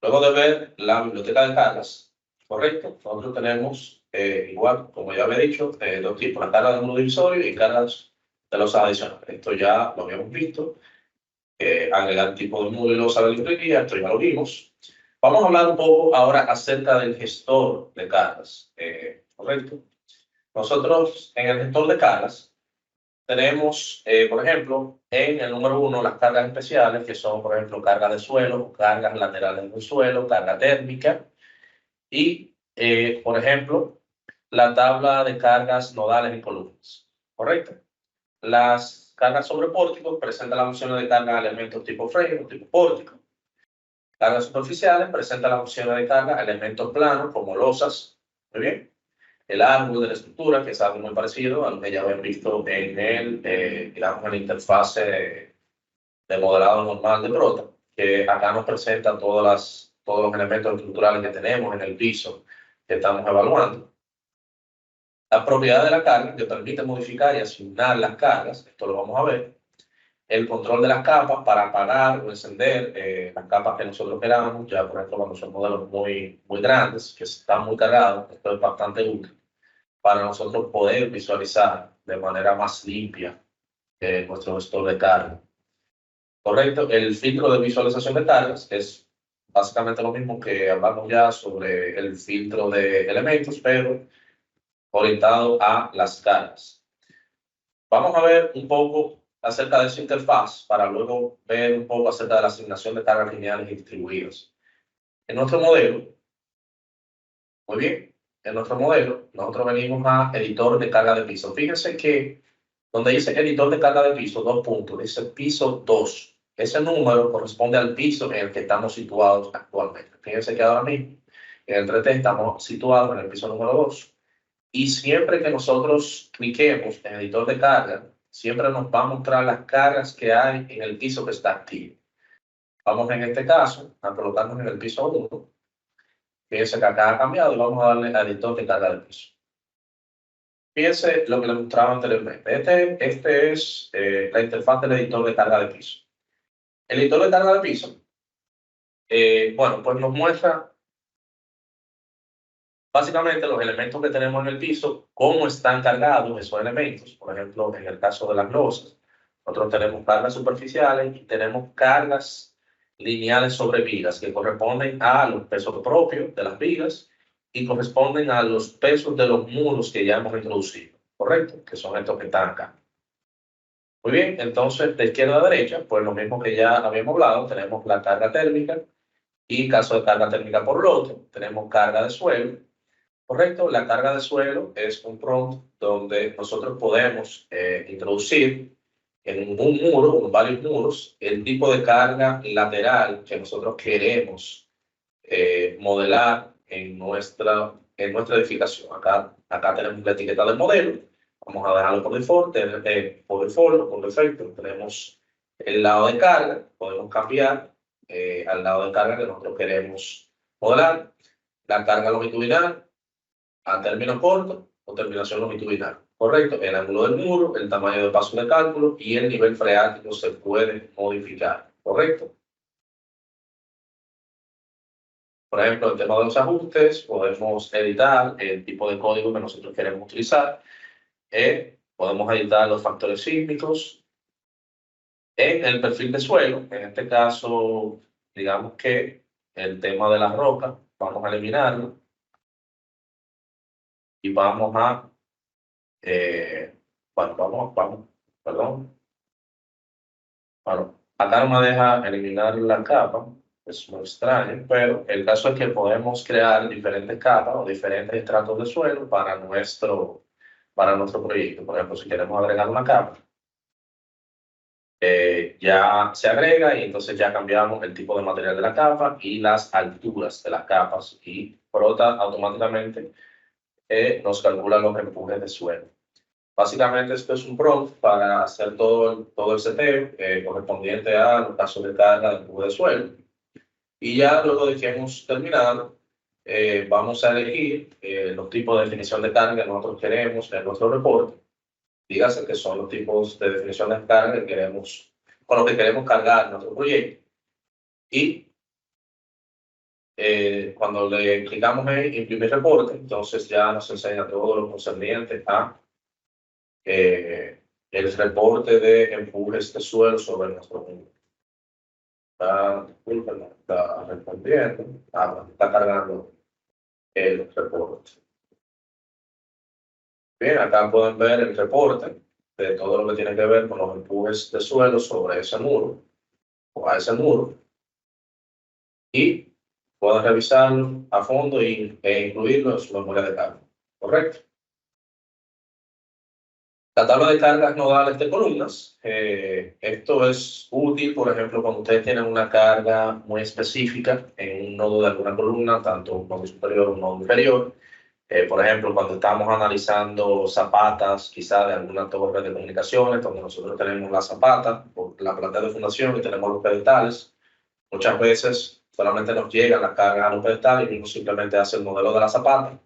luego de ver la biblioteca de cargas, ¿correcto? Nosotros tenemos, igual, como ya había dicho, dos tipos, la carga de modo divisorio y cargas de los adicionales. Esto ya lo habíamos visto. Agregar tipo de módulos a la librería, esto ya lo vimos. Vamos a hablar un poco ahora acerca del gestor de cargas, ¿correcto? Nosotros en el gestor de cargas tenemos, por ejemplo, en el número 1 las cargas especiales, que son, por ejemplo, cargas de suelo, cargas laterales del suelo, carga térmica y, por ejemplo, la tabla de cargas nodales y columnas, ¿correcto? Las cargas sobre pórticos presentan las opciones de carga de elementos tipo frame o tipo pórtico. Cargas superficiales presentan las opciones de carga elementos planos como losas. Muy bien. El ángulo de la estructura, que es algo muy parecido a lo que ya habían visto en digamos, en la interfase de modelado normal de Prota, que acá nos presenta todos los elementos estructurales que tenemos en el piso que estamos evaluando. La propiedad de la carga que permite modificar y asignar las cargas, esto lo vamos a ver. El control de las capas para apagar o encender las capas que nosotros queramos, ya por ejemplo cuando son modelos muy grandes, que están muy cargados, esto es bastante útil para nosotros poder visualizar de manera más limpia nuestro gestor de carga. Correcto, el filtro de visualización de cargas es básicamente lo mismo que hablamos ya sobre el filtro de elementos, pero orientado a las cargas. Vamos a ver un poco acerca de su interfaz para luego ver un poco acerca de la asignación de cargas lineales y distribuidas. En nuestro modelo, muy bien, en nuestro modelo nosotros venimos a editor de carga de piso. Fíjense que donde dice editor de carga de piso, 2 puntos, dice piso 2. Ese número corresponde al piso en el que estamos situados actualmente. Fíjense que ahora mismo en el 3T estamos situados en el piso número 2. Y siempre que nosotros cliquemos en editor de carga, siempre nos va a mostrar las cargas que hay en el piso que está activo. Vamos en este caso a colocarnos en el piso 1. Fíjense que acá ha cambiado y vamos a darle a editor de carga de piso. Fíjense lo que les mostraba anteriormente. Este es la interfaz del editor de carga de piso. El editor de carga de piso, bueno, pues nos muestra básicamente los elementos que tenemos en el piso, cómo están cargados esos elementos. Por ejemplo, en el caso de las losas, nosotros tenemos cargas superficiales y tenemos cargas lineales sobre vigas que corresponden a los pesos propios de las vigas y corresponden a los pesos de los muros que ya hemos introducido, ¿correcto? Que son estos que están acá. Muy bien, entonces de izquierda a derecha, pues lo mismo que ya habíamos hablado, tenemos la carga térmica y caso de carga térmica por lote, tenemos carga de suelo. Correcto, la carga de suelo es un prompt donde nosotros podemos introducir en un muro o en varios muros el tipo de carga lateral que nosotros queremos modelar en nuestra edificación. Acá tenemos la etiqueta del modelo, vamos a dejarlo por default, por defecto. Tenemos el lado de carga, podemos cambiar al lado de carga que nosotros queremos modelar, la carga longitudinal a término corto o terminación longitudinal. Correcto, el ángulo del muro, el tamaño de paso de cálculo y el nivel freático se puede modificar. Correcto. Por ejemplo, el tema de los ajustes, podemos editar el tipo de código que nosotros queremos utilizar. Podemos editar los factores sísmicos. En el perfil de suelo, en este caso, digamos que el tema de la roca, vamos a eliminarlo y vamos a, bueno, perdón. Bueno, acá no me deja eliminar la capa, es muy extraño, pero el caso es que podemos crear diferentes capas o diferentes estratos de suelo para nuestro proyecto. Por ejemplo, si queremos agregar una capa, ya se agrega y entonces ya cambiamos el tipo de material de la capa y las alturas de las capas y Prota automáticamente nos calcula los empujes de suelo. Básicamente esto es un prompt para hacer todo el seteo correspondiente a los casos de carga del cubo de suelo. Y ya luego de que hemos terminado, vamos a elegir los tipos de definición de carga que nosotros queremos en nuestro reporte. Dígase que son los tipos de definición de carga que queremos, con los que queremos cargar nuestro proyecto. Y cuando le clicamos en imprimir reporte, entonces ya nos enseña todo lo concerniente a el reporte de empujes de suelo sobre nuestro mundo. Está respondiendo, está cargando el reporte. Bien, acá pueden ver el reporte de todo lo que tiene que ver con los empujes de suelo sobre ese muro o a ese muro y pueden revisarlo a fondo e incluirlo en su memoria de carga. ¿Correcto? La tabla de cargas nodales de columnas, esto es útil, por ejemplo, cuando ustedes tienen una carga muy específica en un nodo de alguna columna, tanto un nodo superior o un nodo inferior. Por ejemplo, cuando estamos analizando zapatas, quizá de alguna torre de comunicaciones, donde nosotros tenemos la zapata, o la planta de fundación y tenemos los pedestales, muchas veces solamente nos llegan las cargas a los pedestales y uno simplemente hace el modelo de la zapata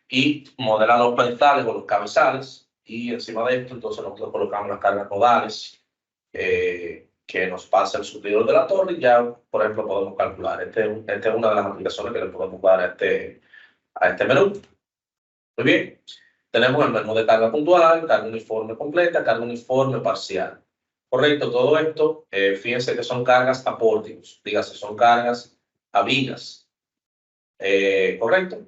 y modela los pedestales o los cabezales y encima de esto entonces nosotros colocamos las cargas nodales que nos pasa el suplidor de la torre y ya, por ejemplo, podemos calcular. Esta es una de las aplicaciones que le podemos dar a este menú. Muy bien, tenemos el menú de carga puntual, carga uniforme completa, carga uniforme parcial. Correcto, todo esto, fíjense que son cargas a pórticos, dígase, son cargas a vigas. Correcto,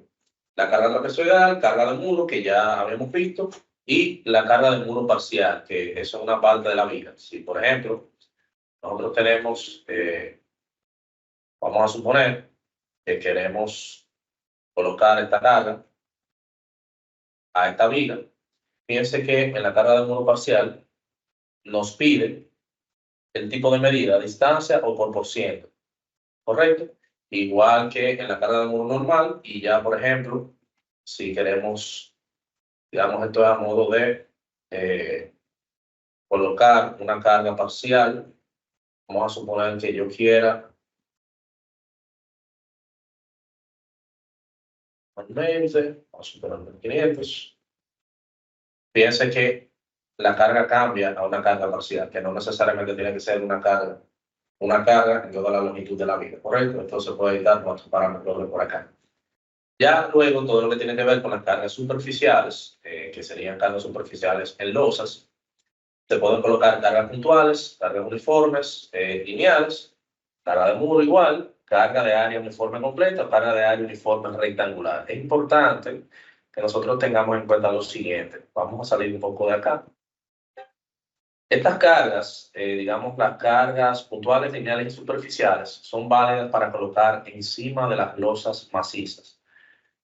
la carga trapezoidal, carga de muro, que ya habíamos visto, y la carga de muro parcial, que es una parte de la viga. Si, por ejemplo, nosotros tenemos, vamos a suponer que queremos colocar esta carga a esta viga, fíjense que en la carga de muro parcial nos pide el tipo de medida, distancia o por ciento, ¿correcto? Igual que en la carga de muro normal, y ya, por ejemplo, si queremos, digamos, esto es a modo de colocar una carga parcial Vamos a suponer que yo quiera manualmente, vamos a suponer 1500. Piense que la carga cambia a una carga parcial, que no necesariamente tiene que ser una carga en toda la longitud de la vida, ¿correcto? Entonces puede editar nuestros parámetros de por acá. Ya luego todo lo que tiene que ver con las cargas superficiales, que serían cargas superficiales en losas, se pueden colocar cargas puntuales, cargas uniformes, lineales, carga de muro igual, carga de área uniforme completa, carga de área uniforme rectangular. Es importante que nosotros tengamos en cuenta lo siguiente. Vamos a salir un poco de acá. Estas cargas, digamos las cargas puntuales, lineales y superficiales, son válidas para colocar encima de las losas macizas.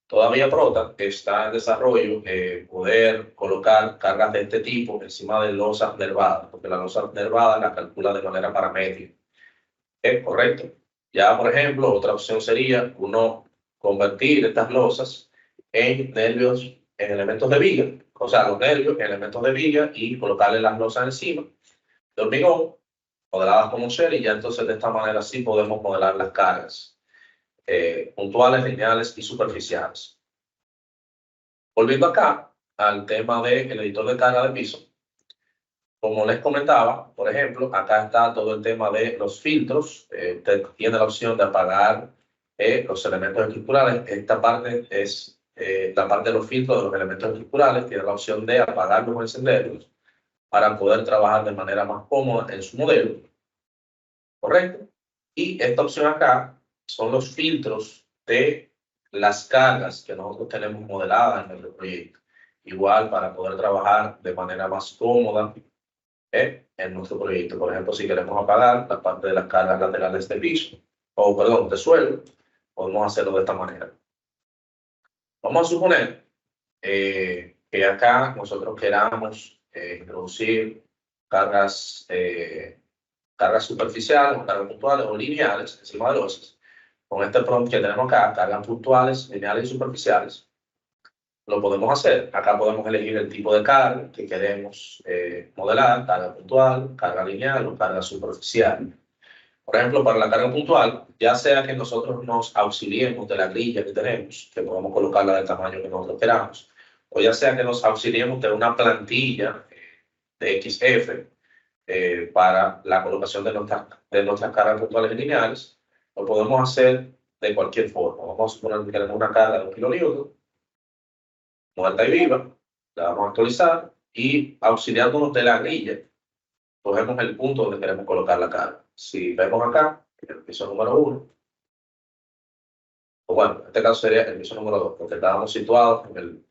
Todavía Prota está en desarrollo poder colocar cargas de este tipo encima de losas nervadas, porque la losa nervada la calcula de manera paramétrica. ¿Es correcto? Ya, por ejemplo, otra opción sería uno convertir estas losas en nervios, en elementos de viga, o sea, los nervios en elementos de viga y colocarle las losas encima de hormigón, modeladas como shell, y ya entonces de esta manera sí podemos modelar las cargas puntuales, lineales y superficiales. Volviendo acá al tema del editor de carga de piso, como les comentaba, por ejemplo, acá está todo el tema de los filtros. Usted tiene la opción de apagar los elementos estructurales. Esta parte es la parte de los filtros de los elementos estructurales. Tiene la opción de apagarlos o encenderlos para poder trabajar de manera más cómoda en su modelo. ¿Correcto? Y esta opción acá son los filtros de las cargas que nosotros tenemos modeladas en nuestro proyecto. Igual para poder trabajar de manera más cómoda en nuestro proyecto. Por ejemplo, si queremos apagar la parte de las cargas laterales de piso, o perdón, de suelo, podemos hacerlo de esta manera. Vamos a suponer que acá nosotros queramos introducir cargas, cargas superficiales, o cargas puntuales o lineales encima de losas. Con este prompt que tenemos acá, cargas puntuales, lineales y superficiales, lo podemos hacer. Acá podemos elegir el tipo de carga que queremos modelar, carga puntual, carga lineal o carga superficial. Por ejemplo, para la carga puntual, ya sea que nosotros nos auxiliemos de la grilla que tenemos, que podemos colocarla del tamaño que nosotros queramos, o ya sea que nos auxiliemos de una plantilla de XF para la colocación de nuestras cargas puntuales y lineales, lo podemos hacer de cualquier forma. Vamos a suponer que queremos una carga de 1 kN, muerta y viva, la vamos a actualizar y auxiliándonos de la grilla, cogemos el punto donde queremos colocar la carga. Si vemos acá, el piso número 1, o bueno, en este caso sería el piso número 2, porque estábamos situados en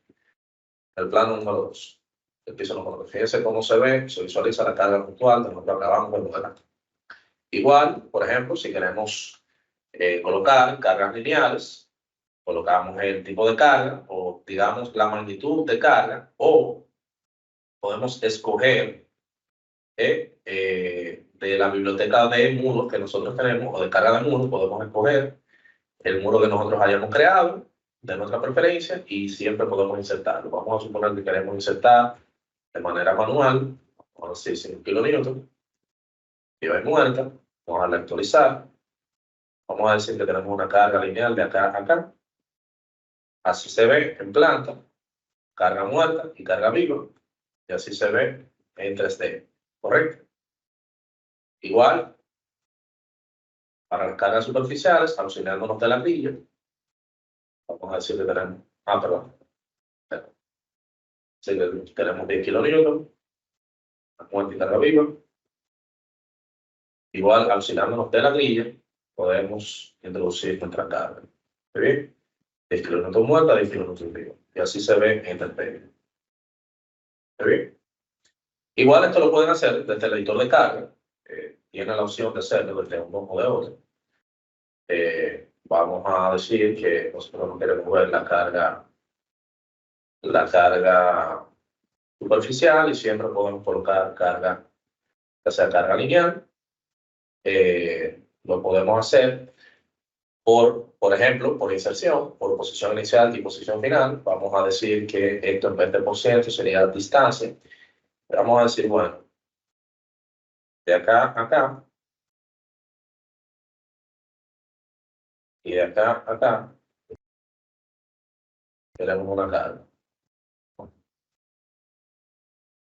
el plano número 2, el piso número 2. Fíjense cómo se ve, se visualiza la carga puntual de lo que acabamos de modelar. Igual, por ejemplo, si queremos colocar cargas lineales, colocamos el tipo de carga o digamos la magnitud de carga, o podemos escoger de la biblioteca de muros que nosotros tenemos o de carga de muros, podemos escoger el muro que nosotros hayamos creado de nuestra preferencia y siempre podemos insertarlo. Vamos a suponer que queremos insertar de manera manual, vamos a decir 5 kN, viva y muerta, vamos a darle a actualizar, vamos a decir que tenemos una carga lineal de acá a acá. Así se ve en planta, carga muerta y carga viva, y así se ve en 3D, ¿correcto? Igual, para las cargas superficiales, auxiliándonos de la grilla, vamos a decir que tenemos, perdón, sí, que tenemos 10 kN, muerta y carga viva. Igual, auxiliándonos de la grilla, podemos introducir nuestra carga. ¿Está bien? 10 kN muerta, 10 kN viva. Y así se ve en 3D. ¿Está bien? Igual esto lo pueden hacer desde el editor de carga. Tiene la opción de hacerlo desde un modo de otro. Vamos a decir que nosotros no queremos ver la carga superficial y siempre podemos colocar carga, ya sea carga lineal. Lo podemos hacer por ejemplo, por inserción, por posición inicial y posición final. Vamos a decir que esto en 20% sería distancia. Vamos a decir, bueno, de acá a acá, Y de acá a acá tenemos una carga.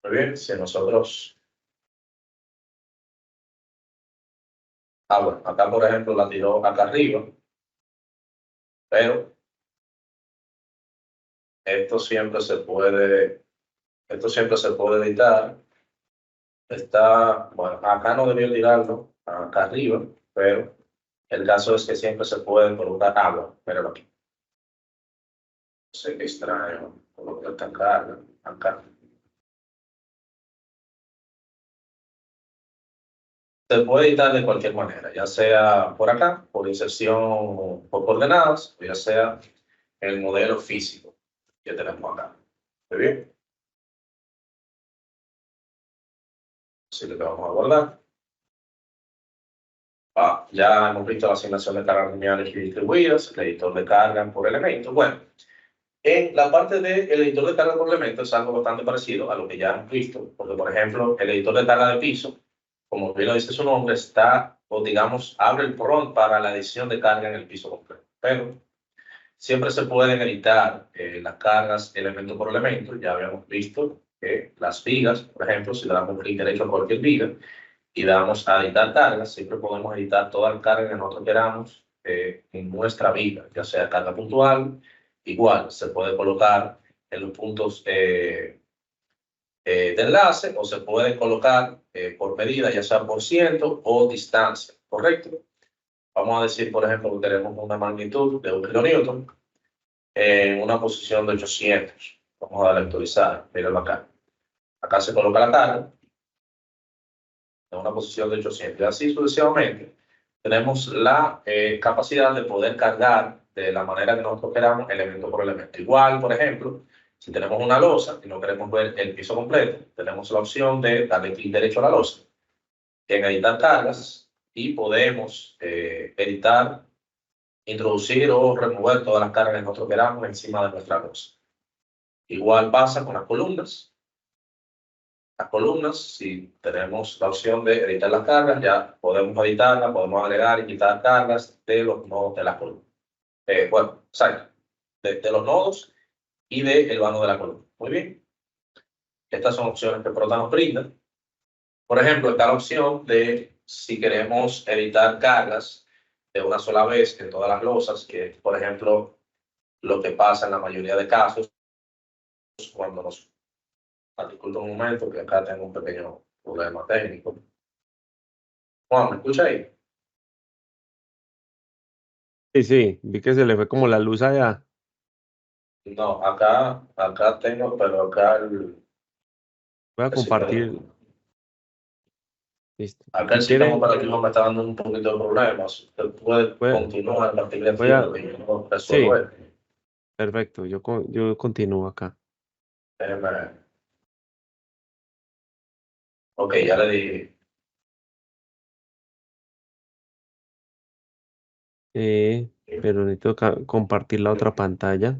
Muy bien, si nosotros... bueno, acá por ejemplo la tiró acá arriba, pero esto siempre se puede editar. Bueno, acá no debió tirarlo, acá arriba, pero el caso es que siempre se puede colocar agua. Pero aquí. No sé qué extraño, colocar esta carga acá. Se puede editar de cualquier manera, ya sea por acá, por inserción por coordenadas, o ya sea el modelo físico que tenemos acá. ¿Muy bien? Así que lo vamos a guardar. Ya hemos visto la asignación de cargas lineales y distribuidas, el editor de carga por elemento. Bueno, en la parte del editor de carga por elemento es algo bastante parecido a lo que ya hemos visto, porque por ejemplo, el editor de carga de piso, como bien lo dice su nombre, está, o digamos, abre el prompt para la edición de carga en el piso completo. Pero siempre se pueden editar las cargas elemento por elemento. Ya habíamos visto que las vigas, por ejemplo, si le damos clic derecho a cualquier viga y damos a editar cargas, siempre podemos editar toda la carga que nosotros queramos en nuestra viga, ya sea carga puntual, igual se puede colocar en los puntos de enlace o se puede colocar por medida, ya sea por ciento o distancia, ¿correcto? Vamos a decir, por ejemplo, que queremos una magnitud de 1 kilonewton en una posición de 800. Vamos a darle a actualizar, mírenlo acá. Acá se coloca la carga en una posición de 800 y así sucesivamente. Tenemos la capacidad de poder cargar de la manera que nosotros queramos, elemento por elemento. Igual, por ejemplo, si tenemos una losa y no queremos ver el piso completo, tenemos la opción de darle clic derecho a la losa, en editar cargas, y podemos editar, introducir o remover todas las cargas que nosotros queramos encima de nuestra losa. Igual pasa con las columnas. Las columnas, si tenemos la opción de editar las cargas, ya podemos editarlas, podemos agregar y quitar cargas de los nodos de la columna. Bueno, exacto, de los nodos y del vano de la columna. Muy bien. Estas son opciones que Prota nos brinda. Por ejemplo, está la opción de si queremos editar cargas de una sola vez en todas las losas, que es, por ejemplo, lo que pasa en la mayoría de casos cuando nos... Disculpa un momento, que acá tengo un pequeño problema técnico. Juan, ¿me escucha ahí? Sí, sí, vi que se le fue como la luz allá. No, acá tengo, pero acá Voy a el sistema, compartir. Listo. acá el Si sistema quiere, operativo me está dando un poquito de problemas. Usted puede voy, continuar a partir de aquí, voy a, lo que yo no resuelvo sí, es. perfecto. Yo continúo acá. Déjeme- Ok, ya le di. Pero necesito compartir la otra pantalla.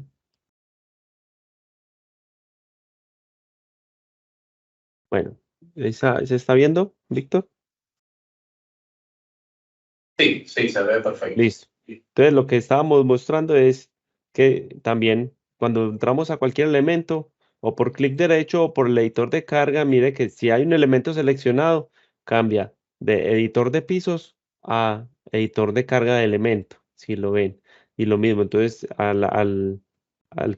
Bueno, ¿se está viendo, Víctor? Sí, sí, se ve perfecto. Listo. Entonces, lo que estábamos mostrando es que también cuando entramos a cualquier elemento, o por clic derecho o por el editor de carga, mire que si hay un elemento seleccionado, cambia de editor de pisos a editor de carga de elemento, si lo ven. Y lo mismo, entonces al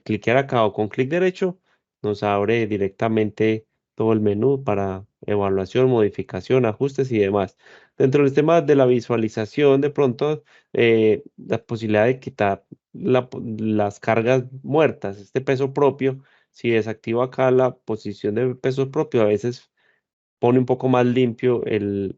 cliquear acá o con clic derecho, nos abre directamente todo el menú para evaluación, modificación, ajustes y demás. Dentro del tema de la visualización, de pronto, la posibilidad de quitar las cargas muertas, este peso propio, si desactivo acá la posición de peso propio, a veces pone un poco más limpio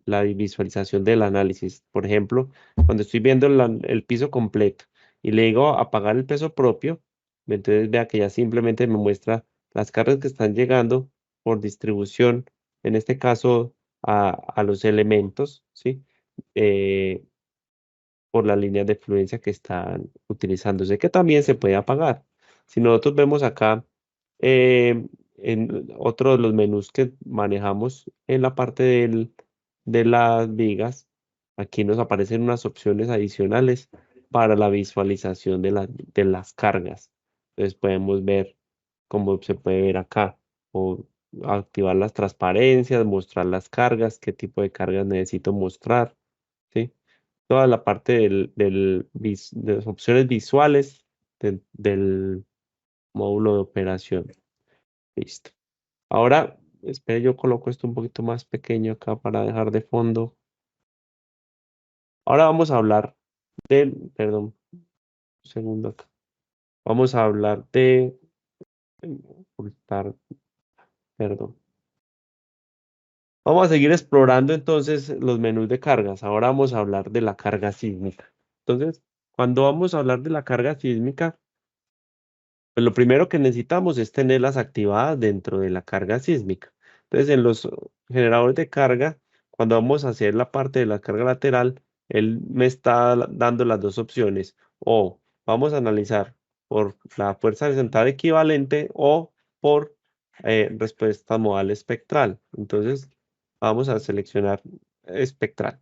la visualización del análisis. Por ejemplo, cuando estoy viendo el piso completo y le digo apagar el peso propio, entonces vea que ya simplemente me muestra las cargas que están llegando por distribución, en este caso a los elementos, ¿sí? Eh, por las líneas de fluencia que están utilizándose, que también se puede apagar. Si nosotros vemos acá, en otro de los menús que manejamos en la parte de las vigas, aquí nos aparecen unas opciones adicionales para la visualización de las cargas. Entonces podemos ver como se puede ver acá, o activar las transparencias, mostrar las cargas, qué tipo de cargas necesito mostrar, ¿sí? Toda la parte de las opciones visuales del módulo de operación. Listo. Ahora, espere, yo coloco esto un poquito más pequeño acá para dejar de fondo. Ahora vamos a hablar perdón, un segundo acá. Vamos a hablar ocultar, perdón. Vamos a seguir explorando entonces los menús de cargas. Ahora vamos a hablar de la carga sísmica. Entonces, cuando vamos a hablar de la carga sísmica, pues lo primero que necesitamos es tenerlas activadas dentro de la carga sísmica. Entonces, en los generadores de carga, cuando vamos a hacer la parte de la carga lateral, él me está dando las dos opciones. O vamos a analizar por la fuerza horizontal equivalente o por respuesta modal espectral. Entonces, vamos a seleccionar espectral.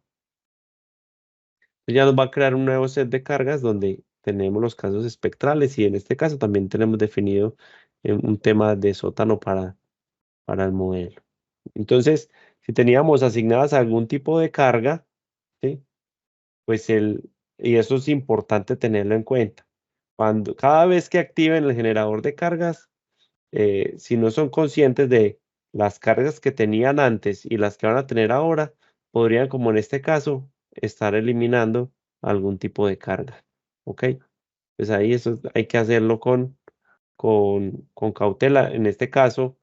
Ya nos va a crear un nuevo set de cargas donde tenemos los casos espectrales y en este caso también tenemos definido un tema de sótano para el modelo. Entonces, si teníamos asignadas algún tipo de carga, ¿sí? Pues y eso es importante tenerlo en cuenta. Cada vez que activen el generador de cargas, si no son conscientes de las cargas que tenían antes y las que van a tener ahora, podrían, como en este caso, estar eliminando algún tipo de carga. ¿Ok? Pues ahí eso hay que hacerlo con cautela. En este caso,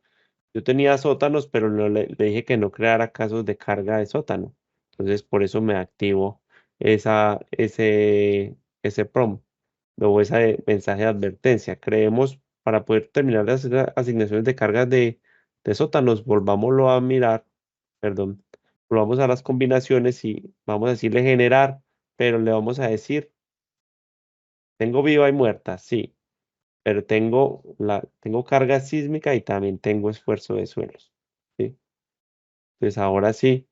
yo tenía sótanos, pero no le dije que no creara casos de carga de sótano. Entonces, por eso me activo ese prompt o ese mensaje de advertencia. Creemos, para poder terminar las asignaciones de cargas de sótanos, volvámoslo a mirar, perdón, volvamos a las combinaciones y vamos a decirle generar, pero le vamos a decir, tengo viva y muerta, sí, pero tengo carga sísmica y también tengo esfuerzo de suelos, ¿sí? Entonces ahora sí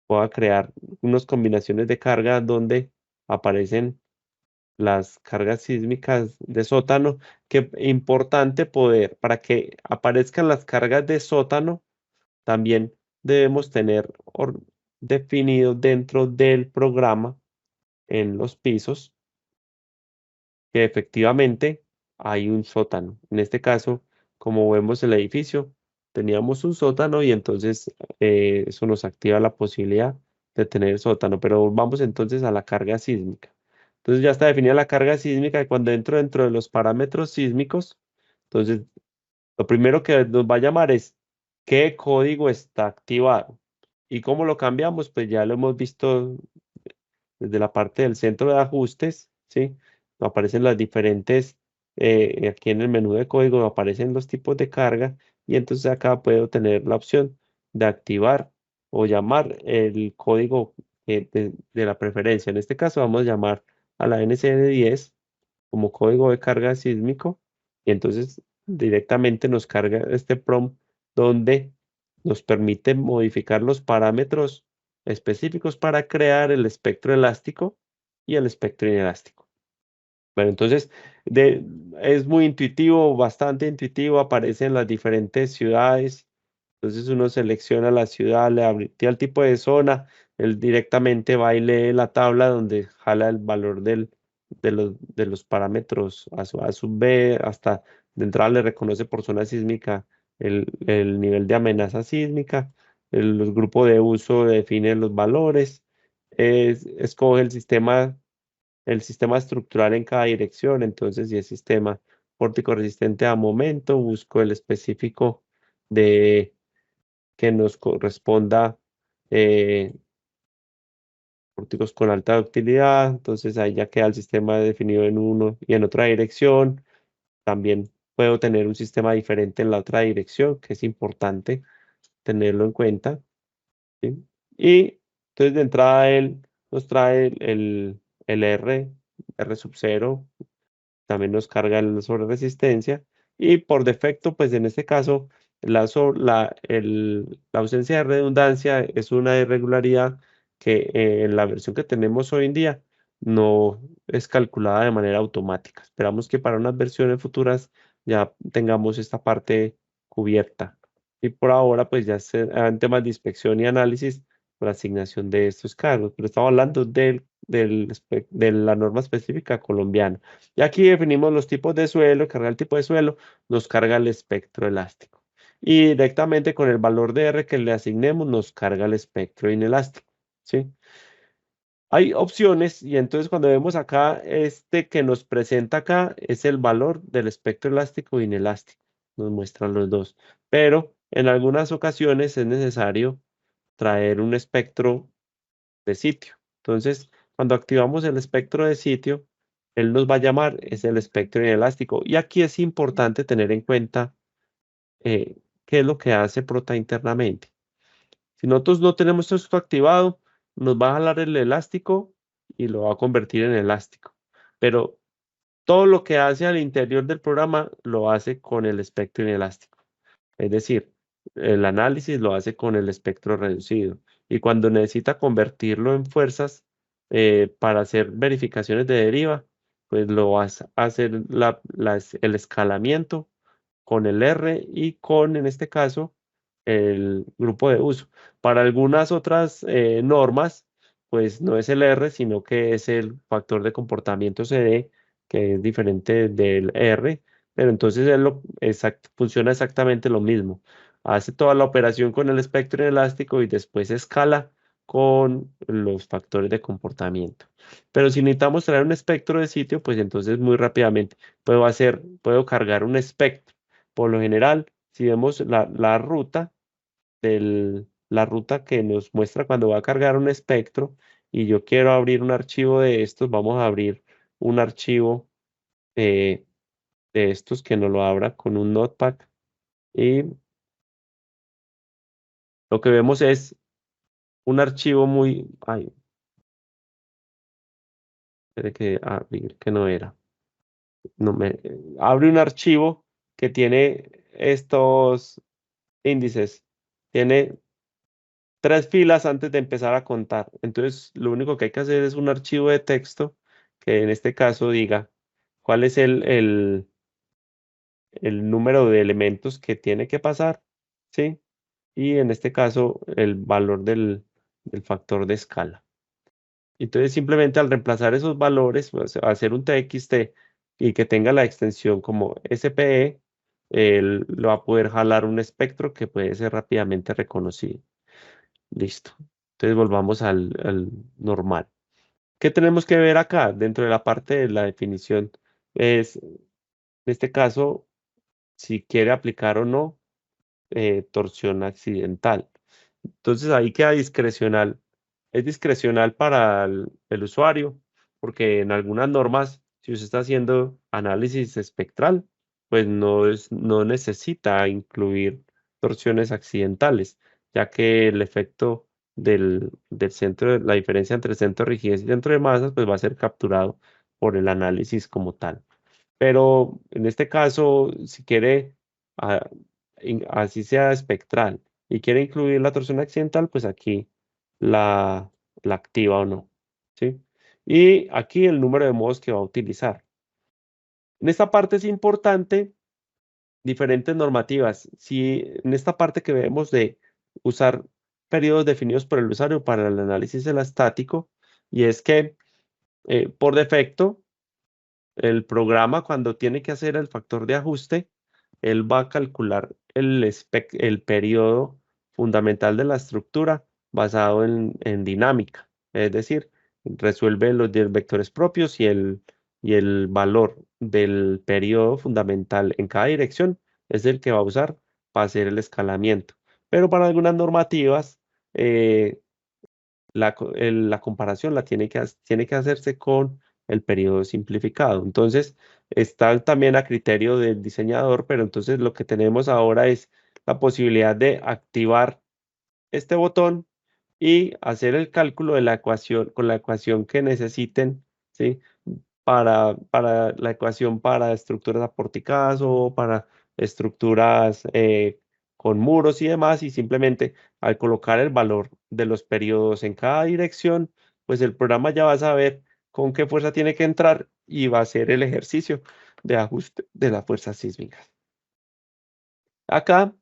voy a crear unas combinaciones de carga donde aparecen las cargas sísmicas de sótano, que importante poder, para que aparezcan las cargas de sótano, también debemos tener definido dentro del programa en los pisos que efectivamente hay un sótano. En este caso, como vemos el edificio, teníamos un sótano y entonces eso nos activa la posibilidad de tener sótano. Pero vamos entonces a la carga sísmica. Entonces ya está definida la carga sísmica y cuando entro dentro de los parámetros sísmicos, entonces lo primero que nos va a llamar es qué código está activado. ¿Y cómo lo cambiamos? Pues ya lo hemos visto desde la parte del centro de ajustes, ¿sí? Aparecen las diferentes, aquí en el menú de código aparecen los tipos de carga y entonces acá puedo tener la opción de activar o llamar el código de la preferencia. En este caso vamos a llamar a la NCN10 como código de carga sísmico y entonces directamente nos carga este prompt donde nos permite modificar los parámetros específicos para crear el espectro elástico y el espectro inelástico. Bueno, entonces es muy intuitivo, bastante intuitivo, aparece en las diferentes ciudades. Entonces uno selecciona la ciudad, le abre el tipo de zona, él directamente va y lee la tabla donde jala el valor de los parámetros A sub B, hasta de entrada le reconoce por zona sísmica el nivel de amenaza sísmica, los grupos de uso definen los valores, escoge el sistema estructural en cada dirección, entonces si es sistema pórtico resistente a momento, busco el específico de que nos corresponda pórticos con alta ductilidad, entonces ahí ya queda el sistema definido en uno y en otra dirección. También puedo tener un sistema diferente en la otra dirección, que es importante tenerlo en cuenta, ¿sí? Y entonces de entrada él nos trae el R sub 0, también nos carga el sobre resistencia y por defecto, pues en este caso, la ausencia de redundancia es una irregularidad que en la versión que tenemos hoy en día no es calculada de manera automática. Esperamos que para unas versiones futuras ya tengamos esta parte cubierta. Y por ahora, pues ya se en temas de inspección y análisis, por asignación de estos cargos. Pero estamos hablando de la norma específica colombiana. Y aquí definimos los tipos de suelo, carga el tipo de suelo, nos carga el espectro elástico. Y directamente con el valor de R que le asignemos, nos carga el espectro inelástico. ¿Sí? Hay opciones y entonces cuando vemos acá, este que nos presenta acá es el valor del espectro elástico e inelástico. Nos muestran los dos. Pero en algunas ocasiones es necesario traer un espectro de sitio. Entonces, cuando activamos el espectro de sitio, él nos va a llamar, es el espectro inelástico. Y aquí es importante tener en cuenta qué es lo que hace Prota internamente. Si nosotros no tenemos esto activado, nos va a jalar el elástico y lo va a convertir en elástico. Pero todo lo que hace al interior del programa lo hace con el espectro inelástico. Es decir, el análisis lo hace con el espectro reducido. Y cuando necesita convertirlo en fuerzas para hacer verificaciones de deriva, pues lo va a hacer el escalamiento con el R y con, en este caso, el grupo de uso. Para algunas otras normas, pues no es el R, sino que es el factor de comportamiento CD, que es diferente del R, pero entonces funciona exactamente lo mismo. Hace toda la operación con el espectro inelástico y después escala con los factores de comportamiento. Pero si necesitamos traer un espectro de sitio, pues entonces muy rápidamente puedo cargar un espectro. Por lo general, si vemos la ruta que nos muestra cuando va a cargar un espectro y yo quiero abrir un archivo de estos, vamos a abrir un archivo eh, de estos que nos lo abra con un Notepad y lo que vemos es un archivo ay, espere que abrir que no era, no me, abre un archivo que tiene estos índices, tiene 3 filas antes de empezar a contar. Entonces, lo único que hay que hacer es un archivo de texto que en este caso diga cuál es el número de elementos que tiene que pasar, ¿sí? Y en este caso, el valor del factor de escala. Entonces, simplemente al reemplazar esos valores, pues, hacer un TXT y que tenga la extensión como SPE, él lo va a poder jalar un espectro que puede ser rápidamente reconocido. Listo. Entonces volvamos al normal. ¿Qué tenemos que ver acá dentro de la parte de la definición? Es, en este caso, si quiere aplicar o no torsión accidental. Entonces ahí queda discrecional. Es discrecional para el usuario, porque en algunas normas, si usted está haciendo análisis espectral, pues no necesita incluir torsiones accidentales, ya que el efecto del centro, la diferencia entre centro de rigidez y centro de masas, pues va a ser capturado por el análisis como tal. Pero en este caso, si quiere, ah, así sea espectral, y quiere incluir la torsión accidental, pues aquí la, la activa o no. ¿Sí? Y aquí el número de modos que va a utilizar. En esta parte es importante diferentes normativas. Si en esta parte que vemos de usar periodos definidos por el usuario para el análisis estático, y es que por defecto, el programa cuando tiene que hacer el factor de ajuste, él va a calcular el periodo fundamental de la estructura basado en dinámica. Es decir, resuelve los 10 vectores propios y el valor del periodo fundamental en cada dirección es el que va a usar para hacer el escalamiento. Pero para algunas normativas, eh, la comparación tiene que hacerse con el periodo simplificado. Entonces, está también a criterio del diseñador, pero entonces lo que tenemos ahora es la posibilidad de activar este botón y hacer el cálculo de la ecuación con la ecuación que necesiten, ¿sí? Para la ecuación para estructuras aporticadas o para estructuras con muros y demás, y simplemente al colocar el valor de los periodos en cada dirección, pues el programa ya va a saber con qué fuerza tiene que entrar y va a ser el ejercicio de ajuste de la fuerza sísmica. Acá,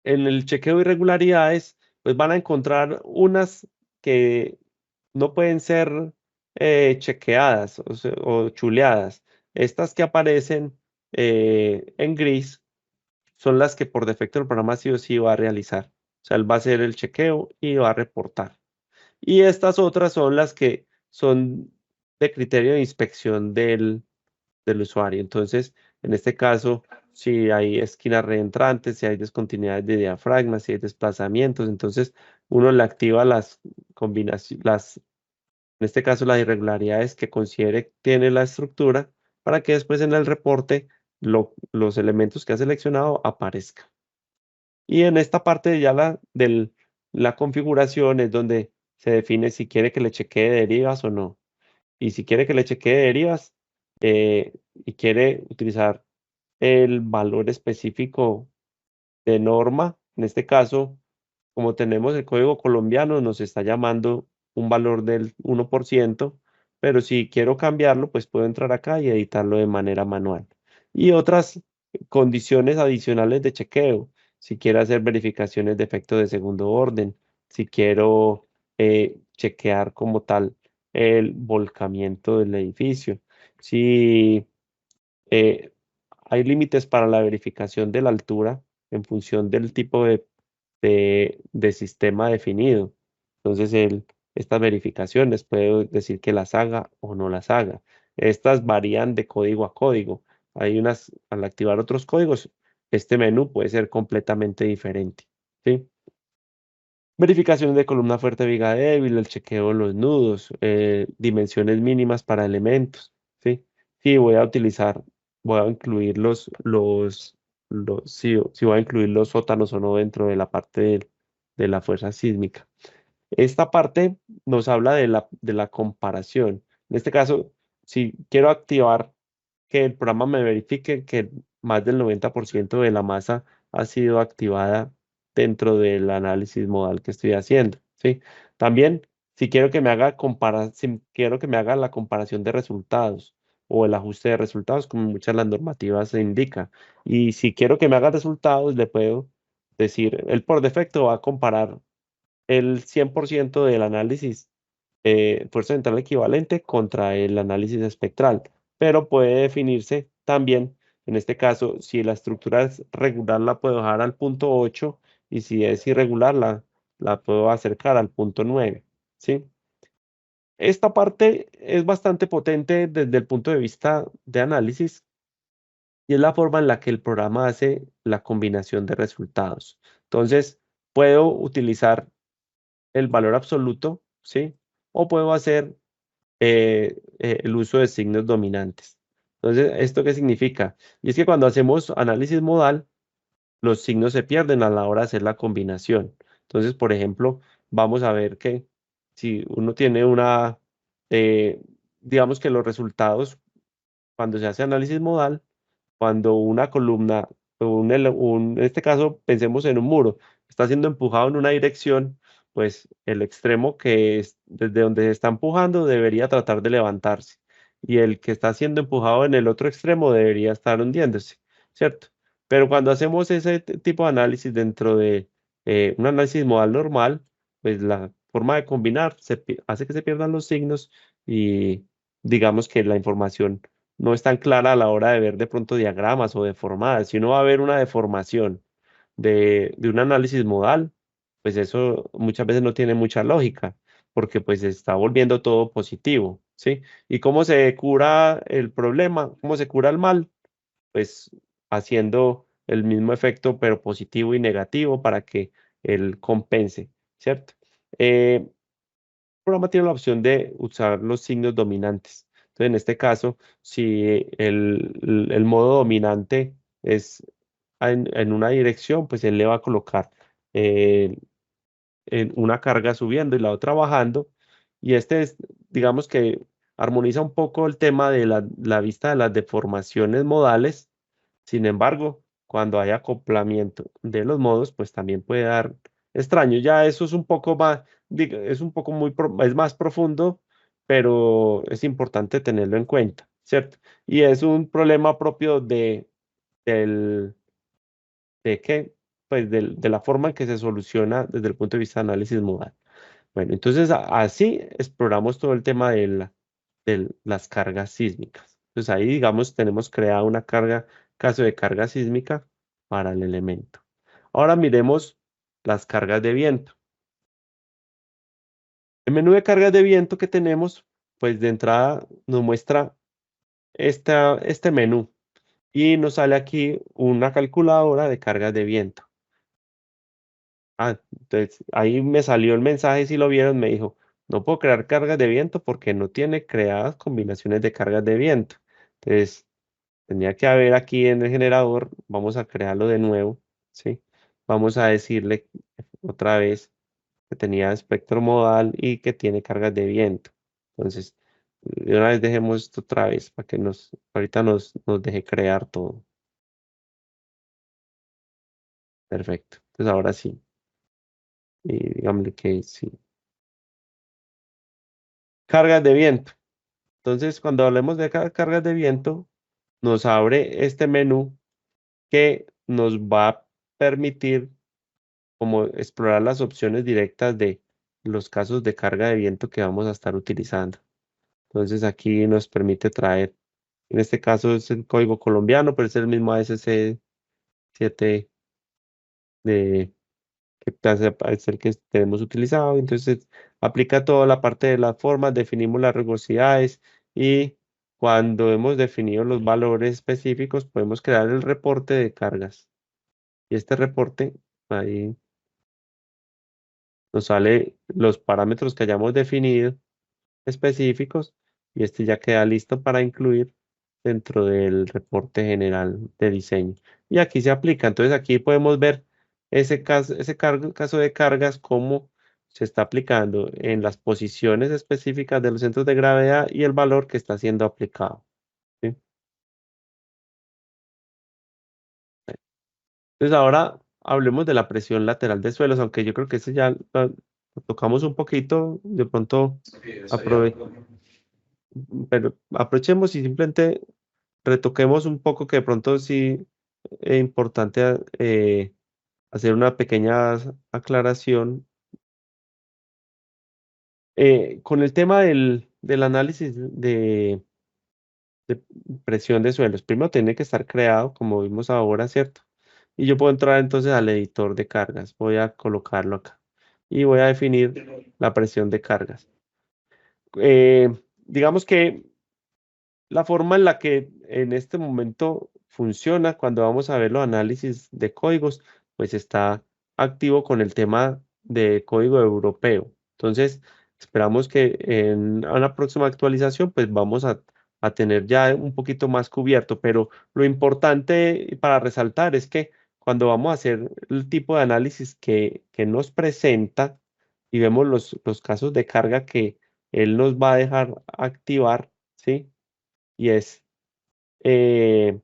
en el chequeo de irregularidades, pues van a encontrar unas que no pueden ser chequeadas o chuleadas. Estas que aparecen en gris son las que por defecto el programa sí o sí va a realizar. O sea, él va a hacer el chequeo y va a reportar. Y estas otras son las que son de criterio de inspección del usuario. Entonces, en este caso, si hay esquinas reentrantes, si hay discontinuidades de diafragma, si hay desplazamientos, entonces uno le activa las combinaciones, en este caso las irregularidades que considere que tiene la estructura, para que después en el reporte los elementos que ha seleccionado aparezcan. Y en esta parte ya la configuración es donde se define si quiere que le chequee derivas o no. Y si quiere que le chequee derivas y quiere utilizar el valor específico de norma, en este caso, como tenemos el código colombiano, nos está llamando un valor del 1%, pero si quiero cambiarlo, pues puedo entrar acá y editarlo de manera manual. Y otras condiciones adicionales de chequeo, si quiero hacer verificaciones de efecto de segundo orden, si quiero chequear como tal el volcamiento del edificio, si eh, hay límites para la verificación de la altura en función del tipo de sistema definido. Entonces, estas verificaciones puedo decir que las haga o no las haga. Estas varían de código a código. Hay unas, al activar otros códigos, este menú puede ser completamente diferente. ¿Sí? Verificación de columna fuerte, viga débil, el chequeo de los nudos, dimensiones mínimas para elementos, ¿sí? Sí, voy a incluir si voy a incluir los sótanos o no dentro de la parte de la fuerza sísmica. Esta parte nos habla de la comparación. En este caso, si quiero activar que el programa me verifique que más del 90% de la masa ha sido activada dentro del análisis modal que estoy haciendo, ¿sí? También, si quiero que me haga la comparación de resultados o el ajuste de resultados, como muchas de las normativas se indica. Y si quiero que me haga resultados, le puedo decir, él por defecto va a comparar el 100% del análisis fuerza central equivalente contra el análisis espectral, pero puede definirse también, en este caso, si la estructura es regular, la puedo dejar al punto 8 y si es irregular, la puedo acercar al punto 9, ¿sí? Esta parte es bastante potente desde el punto de vista de análisis y es la forma en la que el programa hace la combinación de resultados. Entonces, puedo utilizar el valor absoluto, ¿sí? O puedo hacer el uso de signos dominantes. Entonces, ¿esto qué significa? Y es que cuando hacemos análisis modal, los signos se pierden a la hora de hacer la combinación. Entonces, por ejemplo, vamos a ver que si uno tiene eh, digamos que los resultados, cuando se hace análisis modal, cuando una columna, en este caso pensemos en un muro, está siendo empujado en una dirección, pues el extremo que es desde donde se está empujando debería tratar de levantarse y el que está siendo empujado en el otro extremo debería estar hundiéndose, ¿cierto? Pero cuando hacemos ese tipo de análisis dentro de un análisis modal normal, pues la forma de combinar hace que se pierdan los signos y digamos que la información no es tan clara a la hora de ver de pronto diagramas o deformadas. Si uno va a ver una deformación de un análisis modal, pues eso muchas veces no tiene mucha lógica, porque pues se está volviendo todo positivo, ¿sí? ¿Y cómo se cura el problema? ¿Cómo se cura el mal? Pues haciendo el mismo efecto, pero positivo y negativo para que él compense, ¿cierto? El programa tiene la opción de usar los signos dominantes. Entonces, en este caso, si el modo dominante es en una dirección, pues él le va a colocar eh, en una carga subiendo y la otra bajando. Y este es, digamos que armoniza un poco el tema de la vista de las deformaciones modales. Sin embargo, cuando hay acoplamiento de los modos, pues también puede dar extraño. Ya eso es un poco más, es un poco es más profundo, pero es importante tenerlo en cuenta, ¿cierto? Y es un problema propio del, ¿de qué? Pues de la forma en que se soluciona desde el punto de vista de análisis modal. Bueno, entonces así exploramos todo el tema de las cargas sísmicas. Entonces ahí, digamos, tenemos creada una carga, caso de carga sísmica para el elemento. Ahora miremos las cargas de viento. El menú de cargas de viento que tenemos, pues de entrada nos muestra este menú y nos sale aquí una calculadora de cargas de viento. Entonces ahí me salió el mensaje, si lo vieron, me dijo, no puedo crear cargas de viento porque no tiene creadas combinaciones de cargas de viento. Entonces, tenía que haber aquí en el generador, vamos a crearlo de nuevo, ¿sí? Vamos a decirle otra vez que tenía espectro modal y que tiene cargas de viento. Entonces, de una vez dejemos esto otra vez para que ahorita nos deje crear todo. Perfecto. Entonces, ahora sí. Y digámosle que sí. Cargas de viento. Entonces, cuando hablemos de cargas de viento, nos abre este menú que nos va a permitir como explorar las opciones directas de los casos de carga de viento que vamos a estar utilizando. Entonces, aquí nos permite traer, en este caso es el código colombiano, pero es el mismo ASC7 de que es el que tenemos utilizado. Entonces, aplica toda la parte de las formas, definimos las rugosidades y cuando hemos definido los valores específicos, podemos crear el reporte de cargas. Y este reporte, ahí nos sale los parámetros que hayamos definido específicos y este ya queda listo para incluir dentro del reporte general de diseño. Y aquí se aplica. Entonces aquí podemos ver caso de cargas, cómo se está aplicando en las posiciones específicas de los centros de gravedad y el valor que está siendo aplicado. ¿Sí? Entonces ahora hablemos de la presión lateral de suelos, aunque yo creo que ese ya lo tocamos un poquito, de pronto Sí, sería aprove- pero aprovechemos y simplemente retoquemos un poco que de pronto sí es importante hacer una pequeña aclaración con el tema del análisis de presión de suelos. Primero tiene que estar creado, como vimos ahora, ¿cierto? Y yo puedo entrar entonces al editor de cargas. Voy a colocarlo acá y voy a definir la presión de cargas. Digamos que la forma en la que en este momento funciona cuando vamos a ver los análisis de códigos, pues está activo con el tema de código europeo. Entonces, esperamos que en una próxima actualización, pues vamos a tener ya un poquito más cubierto, pero lo importante para resaltar es que cuando vamos a hacer el tipo de análisis que nos presenta y vemos los casos de carga que él nos va a dejar activar, ¿sí? Y es, eh,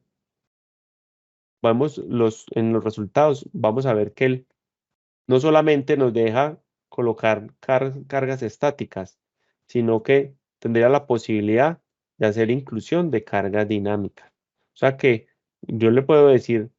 en los resultados, vamos a ver que él no solamente nos deja colocar cargas estáticas, sino que tendría la posibilidad de hacer inclusión de cargas dinámicas. O sea que yo le puedo decir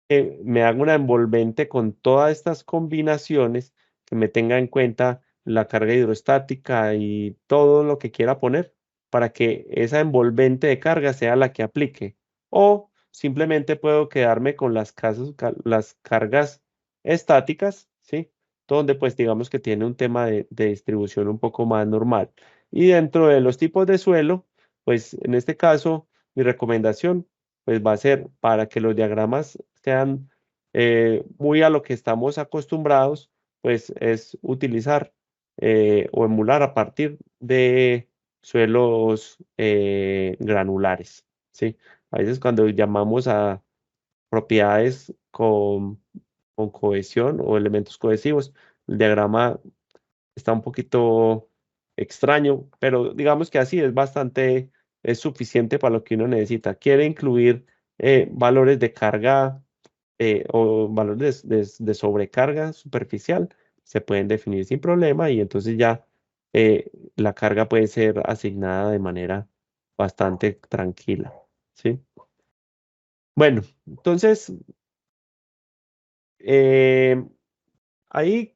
que me haga una envolvente con todas estas combinaciones, que me tenga en cuenta la carga hidrostática y todo lo que quiera poner para que esa envolvente de carga sea la que aplique. O simplemente puedo quedarme con las cargas estáticas, ¿sí? Donde pues digamos que tiene un tema de distribución un poco más normal. Y dentro de los tipos de suelo, pues en este caso, mi recomendación pues va a ser para que los diagramas sean muy a lo que estamos acostumbrados, pues es utilizar o emular a partir de suelos granulares, ¿sí? A veces cuando llamamos a propiedades con cohesión o elementos cohesivos, el diagrama está un poquito extraño, pero digamos que así es suficiente para lo que uno necesita. Quiere incluir valores de carga o valores de sobrecarga superficial, se pueden definir sin problema y entonces ya la carga puede ser asignada de manera bastante tranquila, ¿sí? Bueno, entonces, eh, ahí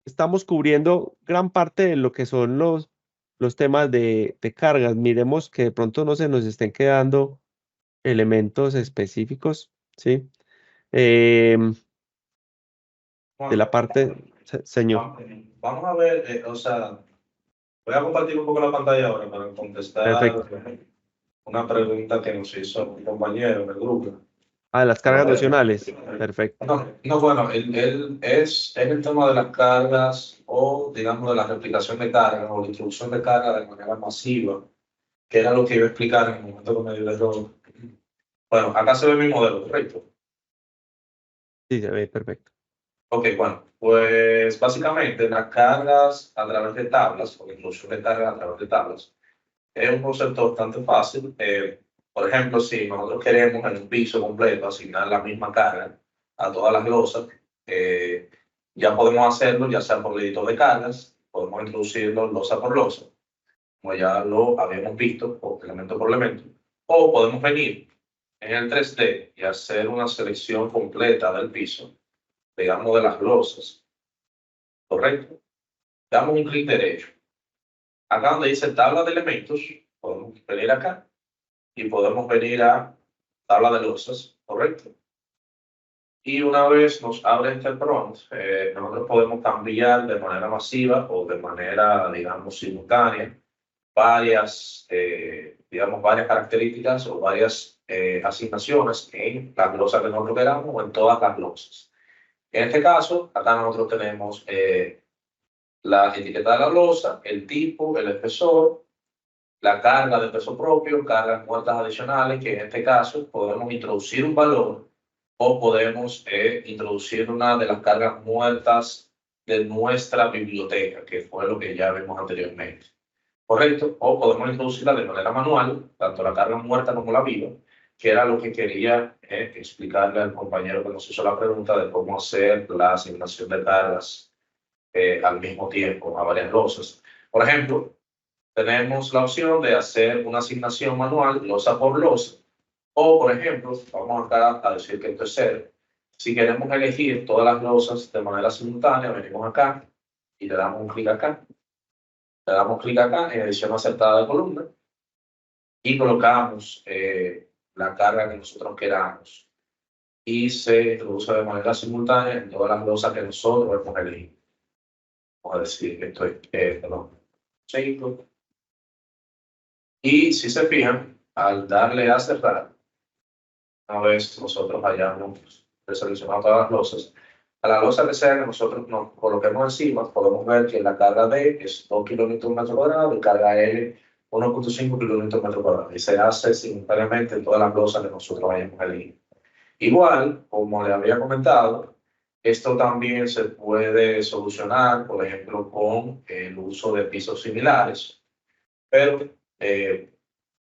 estamos cubriendo gran parte de lo que son los temas de cargas. Miremos que de pronto no se nos estén quedando elementos específicos, ¿sí? Em, de Juan, la parte, señor, vamos a ver, o sea, voy a compartir un poco la pantalla ahora para contestar perfecto. una pregunta que nos hizo un compañero del grupo. Ah, las A cargas ver. nocionales, perfecto. No, no, bueno, él es el tema de las cargas o, digamos, de la replicación de cargas o la introducción de carga de manera masiva, que era lo que iba a explicar en el momento que me dio el error. Bueno, acá se ve mi modelo, correcto. Sí, se ve perfecto. Ok, bueno, pues básicamente las cargas a través de tablas o la introducción de cargas a través de tablas es un concepto bastante fácil. Por ejemplo, si nosotros queremos en un piso completo asignar la misma carga a todas las losas, eh, ya podemos hacerlo, ya sea por el editor de cargas, podemos introducirlo losa por losa, como ya lo habíamos visto, o elemento por elemento, o podemos venir en el 3D y hacer una selección completa del piso, digamos de las losas, ¿correcto? Damos un clic derecho. Acá donde dice tabla de elementos, podemos venir acá y podemos venir a tabla de losas, ¿correcto? Y una vez nos abre este prompt, nosotros podemos cambiar de manera masiva o de manera, digamos, simultánea varias, digamos, varias características o varias asignaciones en las losas que nosotros queramos o en todas las losas. En este caso, acá nosotros tenemos la etiqueta de la losa, el tipo, el espesor, la carga de peso propio, cargas muertas adicionales, que en este caso podemos introducir un valor o podemos introducir una de las cargas muertas de nuestra biblioteca, que fue lo que ya vimos anteriormente. ¿Correcto? O podemos introducirla de manera manual, tanto la carga muerta como la viva, que era lo que quería explicarle al compañero que nos hizo la pregunta de cómo hacer la asignación de cargas al mismo tiempo a varias losas. Por ejemplo, tenemos la opción de hacer una asignación manual, losa por losa, o por ejemplo, vamos acá a decir que esto es cero. Si queremos elegir todas las losas de manera simultánea, venimos acá y le damos un clic acá. Le damos clic acá en edición acertada de columna y colocamos la carga que nosotros queramos y se introduce de manera simultánea en todas las losas que nosotros hemos elegido. Vamos a decir que esto es, perdón, 5. Y si se fijan, al darle a cerrar, una vez nosotros hayamos preseleccionado todas las losas, a la losa que sea que nosotros nos coloquemos encima, podemos ver que la carga D es 2 kN/2 y carga L 1,5 kN/2 y se hace simultáneamente en todas las losas que nosotros hayamos elegido. Igual, como le había comentado, esto también se puede solucionar, por ejemplo, con el uso de pisos similares, pero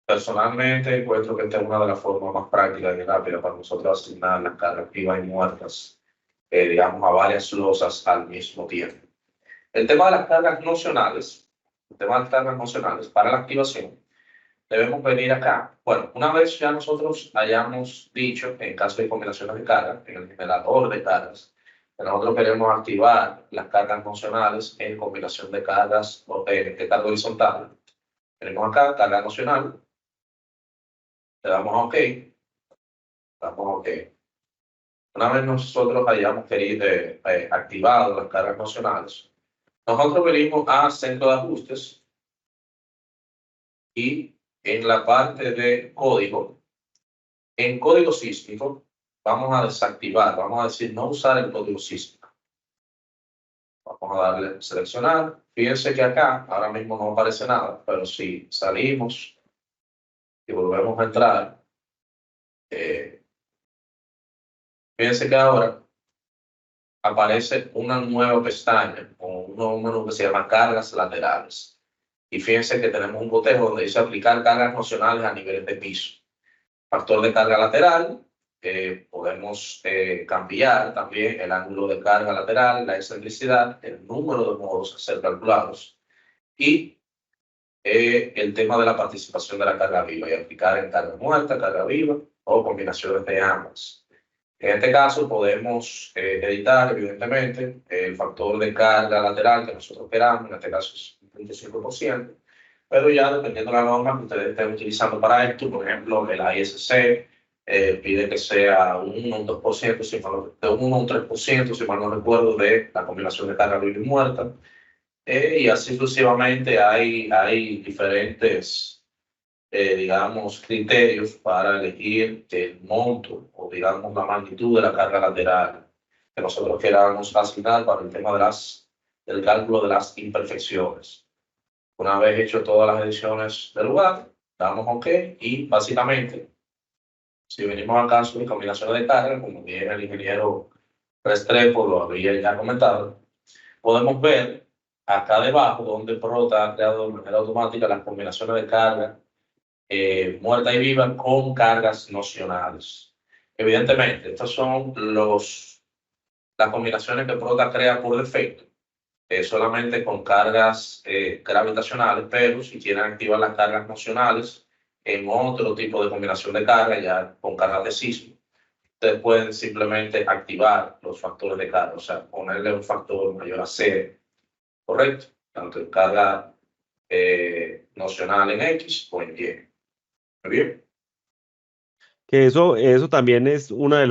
personalmente encuentro que esta es una de las formas más prácticas y rápidas para nosotros asignar las cargas vivas y muertas, digamos, a varias losas al mismo tiempo. El tema de las cargas nocionales, el tema de las cargas nocionales para la activación, debemos venir acá. Bueno, una vez ya nosotros hayamos dicho, en caso de combinaciones de cargas, en el generador de cargas, que nosotros queremos activar las cargas nocionales en combinación de cargas de carga horizontal. Venimos acá, carga nocional, le damos a OK, damos a OK. Una vez nosotros hayamos querido activado las cargas nocionales, nosotros venimos a centro de ajustes y en la parte de código, en código sísmico, vamos a desactivar, vamos a decir no usar el código sísmico. Vamos a darle seleccionar. Fíjense que acá ahora mismo no aparece nada, pero si salimos y volvemos a entrar, fíjense que ahora aparece una nueva pestaña con un nuevo menú que se llama cargas laterales. Y fíjense que tenemos un cotejo donde dice aplicar cargas nocionales a niveles de piso. Factor de carga lateral, podemos cambiar también el ángulo de carga lateral, la excentricidad, el número de modos a ser calculados. y el tema de la participación de la carga viva y aplicar en carga muerta, carga viva o combinaciones de ambas. En este caso podemos editar, evidentemente, el factor de carga lateral que nosotros queramos, en este caso es 0.5%, pero ya dependiendo de la norma que ustedes estén utilizando para esto, por ejemplo, el ISC pide que sea un 1 o un 2%, de un 1 o un 3%, si mal no recuerdo, de la combinación de carga viva y muerta. Y así sucesivamente hay diferentes, digamos, criterios para elegir el monto o, digamos, la magnitud de la carga lateral que nosotros queramos asignar para el tema del cálculo de las imperfecciones. Una vez hecho todas las ediciones del lugar, damos OK y básicamente, si venimos al caso de combinaciones de carga, como bien el ingeniero Restrepo lo había ya comentado, podemos ver acá debajo donde Prota ha creado de manera automática las combinaciones de carga muerta y viva con cargas nocionales. Evidentemente, estas son las combinaciones que Prota crea por defecto, solamente con cargas gravitacionales, pero si quieren activar las cargas nocionales en otro tipo de combinación de carga, ya con cargas de sismo, ustedes pueden simplemente activar los factores de carga, o sea, ponerle un factor mayor a 0, ¿correcto? Tanto en carga nocional en X o en Y. Muy bien. Que eso también es una de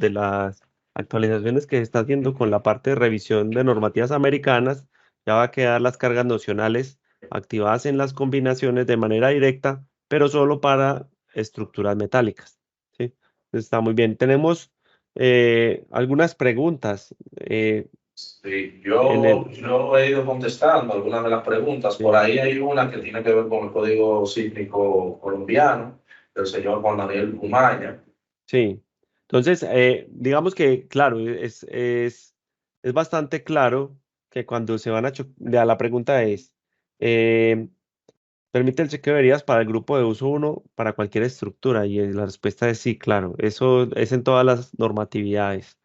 las actualizaciones que se está haciendo con la parte de revisión de normativas americanas. Ya va a quedar las cargas nocionales activadas en las combinaciones de manera directa, pero solo para estructuras metálicas. ¿Sí? Está muy bien. Tenemos algunas preguntas. Sí, En el, yo he ido contestando algunas de las preguntas. Por sí. ahí hay una que tiene que ver con el código sísmico colombiano del señor Juan Daniel Umaña. Sí, entonces, digamos que, claro, es bastante claro que cuando se van a chocar, la pregunta es, eh, ¿permite el chequeo de heridas para el grupo de uso uno para cualquier estructura? Y la respuesta es sí, claro, eso es en todas las normatividades.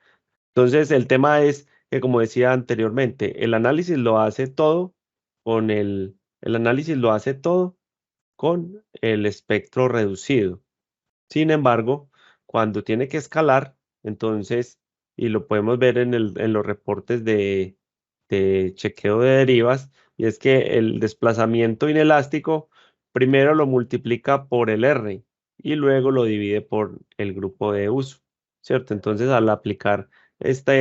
Entonces, el tema es que, como decía anteriormente, el análisis lo hace todo con el espectro reducido. Sin embargo, cuando tiene que escalar, entonces, y lo podemos ver en los reportes de chequeo de derivas, y es que el desplazamiento inelástico primero lo multiplica por el R y luego lo divide por el grupo de uso, ¿cierto? Entonces, al aplicar esta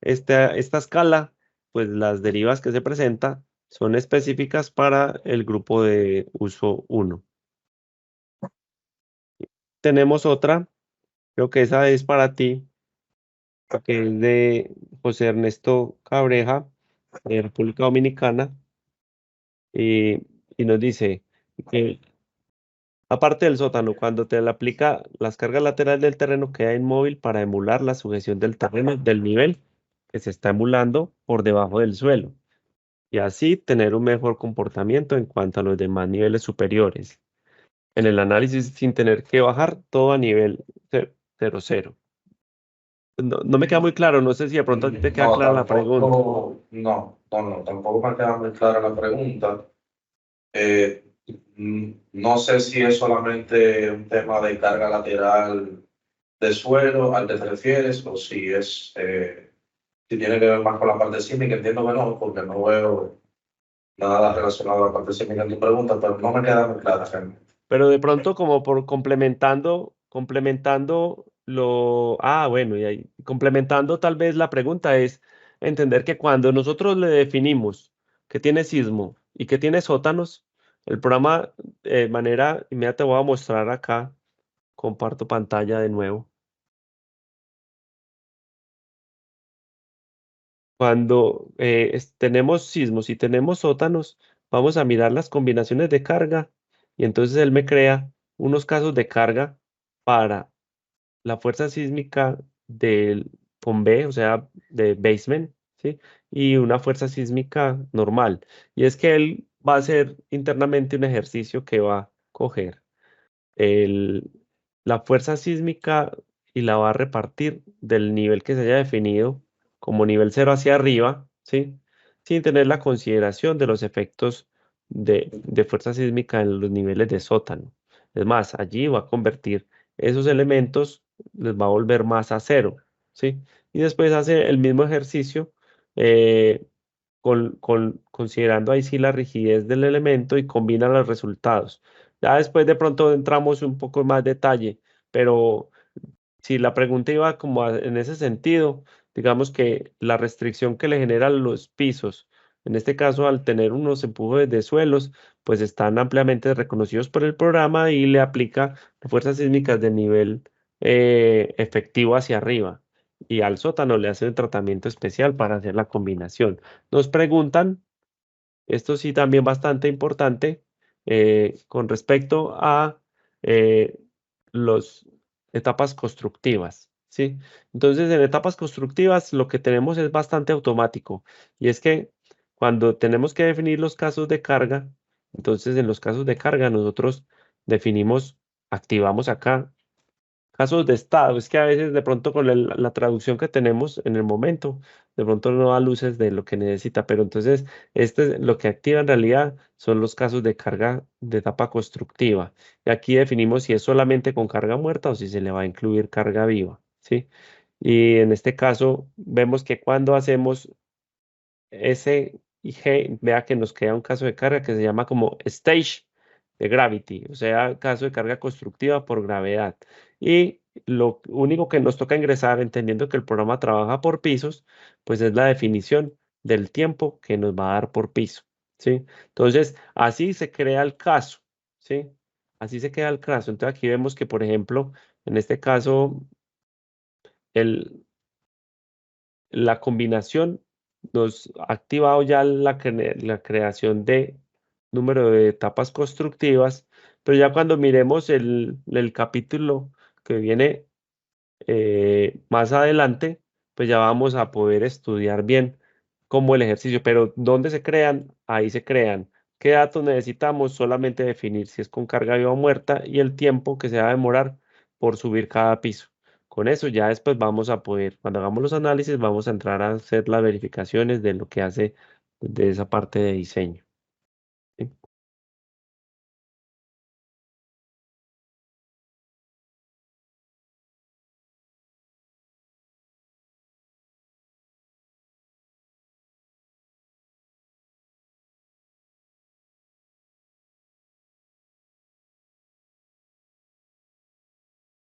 escala, pues las derivas que se presentan son específicas para el grupo de uso 1. Tenemos otra. Creo que esa es para ti, que es de José Ernesto Cabreja, de República Dominicana, y, y nos dice que, aparte del sótano, cuando te le aplica las cargas laterales del terreno, queda inmóvil para emular la sujeción del terreno del nivel que se está emulando por debajo del suelo, y así tener un mejor comportamiento en cuanto a los demás niveles superiores. En el análisis sin tener que bajar todo a nivel 0, 0. No me queda muy claro, no sé si de pronto a ti te queda No, clara la pregunta. tampoco me queda muy clara la pregunta. Eh, no sé si es solamente un tema de carga lateral de suelo al que te refieres o si tiene que ver más con la parte sísmica. Entiendo que no, porque no veo nada relacionado a la parte sísmica en tu pregunta, pero no me queda muy clara realmente. Pero de pronto como por complementando bueno, y ahí, complementando tal vez la pregunta es entender que cuando nosotros le definimos que tiene sismo y que tiene sótanos, el programa de manera inmediata voy a mostrar acá, comparto pantalla de nuevo. Cuando tenemos sismos y tenemos sótanos, vamos a mirar las combinaciones de carga y entonces él me crea unos casos de carga para la fuerza sísmica con B, o sea, de basement, ¿sí? Y una fuerza sísmica normal. Y es que él va a hacer internamente un ejercicio que va a coger el- la fuerza sísmica y la va a repartir del nivel que se haya definido como nivel 0 hacia arriba, ¿sí? Sin tener la consideración de los efectos de fuerza sísmica en los niveles de sótano. Es más, allí va a convertir esos elementos, les va a volver más a cero, ¿sí? Y después hace el mismo ejercicio eh, considerando ahí sí la rigidez del elemento y combina los resultados. Ya después de pronto entramos un poco más detalle, pero si la pregunta iba como en ese sentido, digamos que la restricción que le generan los pisos, en este caso al tener unos empujes de suelos, pues están ampliamente reconocidos por el programa y le aplica fuerzas sísmicas de nivel efectivo hacia arriba. Y al sótano le hace un tratamiento especial para hacer la combinación. Nos preguntan, esto sí también bastante importante, con respecto a eh, las etapas constructivas, ¿sí? Entonces, en etapas constructivas lo que tenemos es bastante automático y es que cuando tenemos que definir los casos de carga, entonces en los casos de carga nosotros definimos, activamos acá casos de estado. Es que a veces de pronto con la traducción que tenemos en el momento, de pronto no da luces de lo que necesita, pero entonces lo que activa en realidad son los casos de carga de etapa constructiva. Y aquí definimos si es solamente con carga muerta o si se le va a incluir carga viva, ¿sí? Y en este caso vemos que cuando hacemos S y G, vea que nos queda un caso de carga que se llama como stage de gravity, o sea, caso de carga constructiva por gravedad. Y lo único que nos toca ingresar, entendiendo que el programa trabaja por pisos, pues es la definición del tiempo que nos va a dar por piso, ¿sí? Entonces, así se crea el caso, ¿sí? Así se queda el caso. Entonces, aquí vemos que, por ejemplo, en este caso, el, la combinación nos ha activado ya la creación de número de etapas constructivas, pero ya cuando miremos el capítulo que viene más adelante, pues ya vamos a poder estudiar bien cómo el ejercicio, pero ¿dónde se crean? Ahí se crean. ¿Qué datos necesitamos? Solamente definir si es con carga viva o muerta y el tiempo que se va a demorar por subir cada piso. Con eso ya después vamos a poder, cuando hagamos los análisis, vamos a entrar a hacer las verificaciones de lo que hace de esa parte de diseño.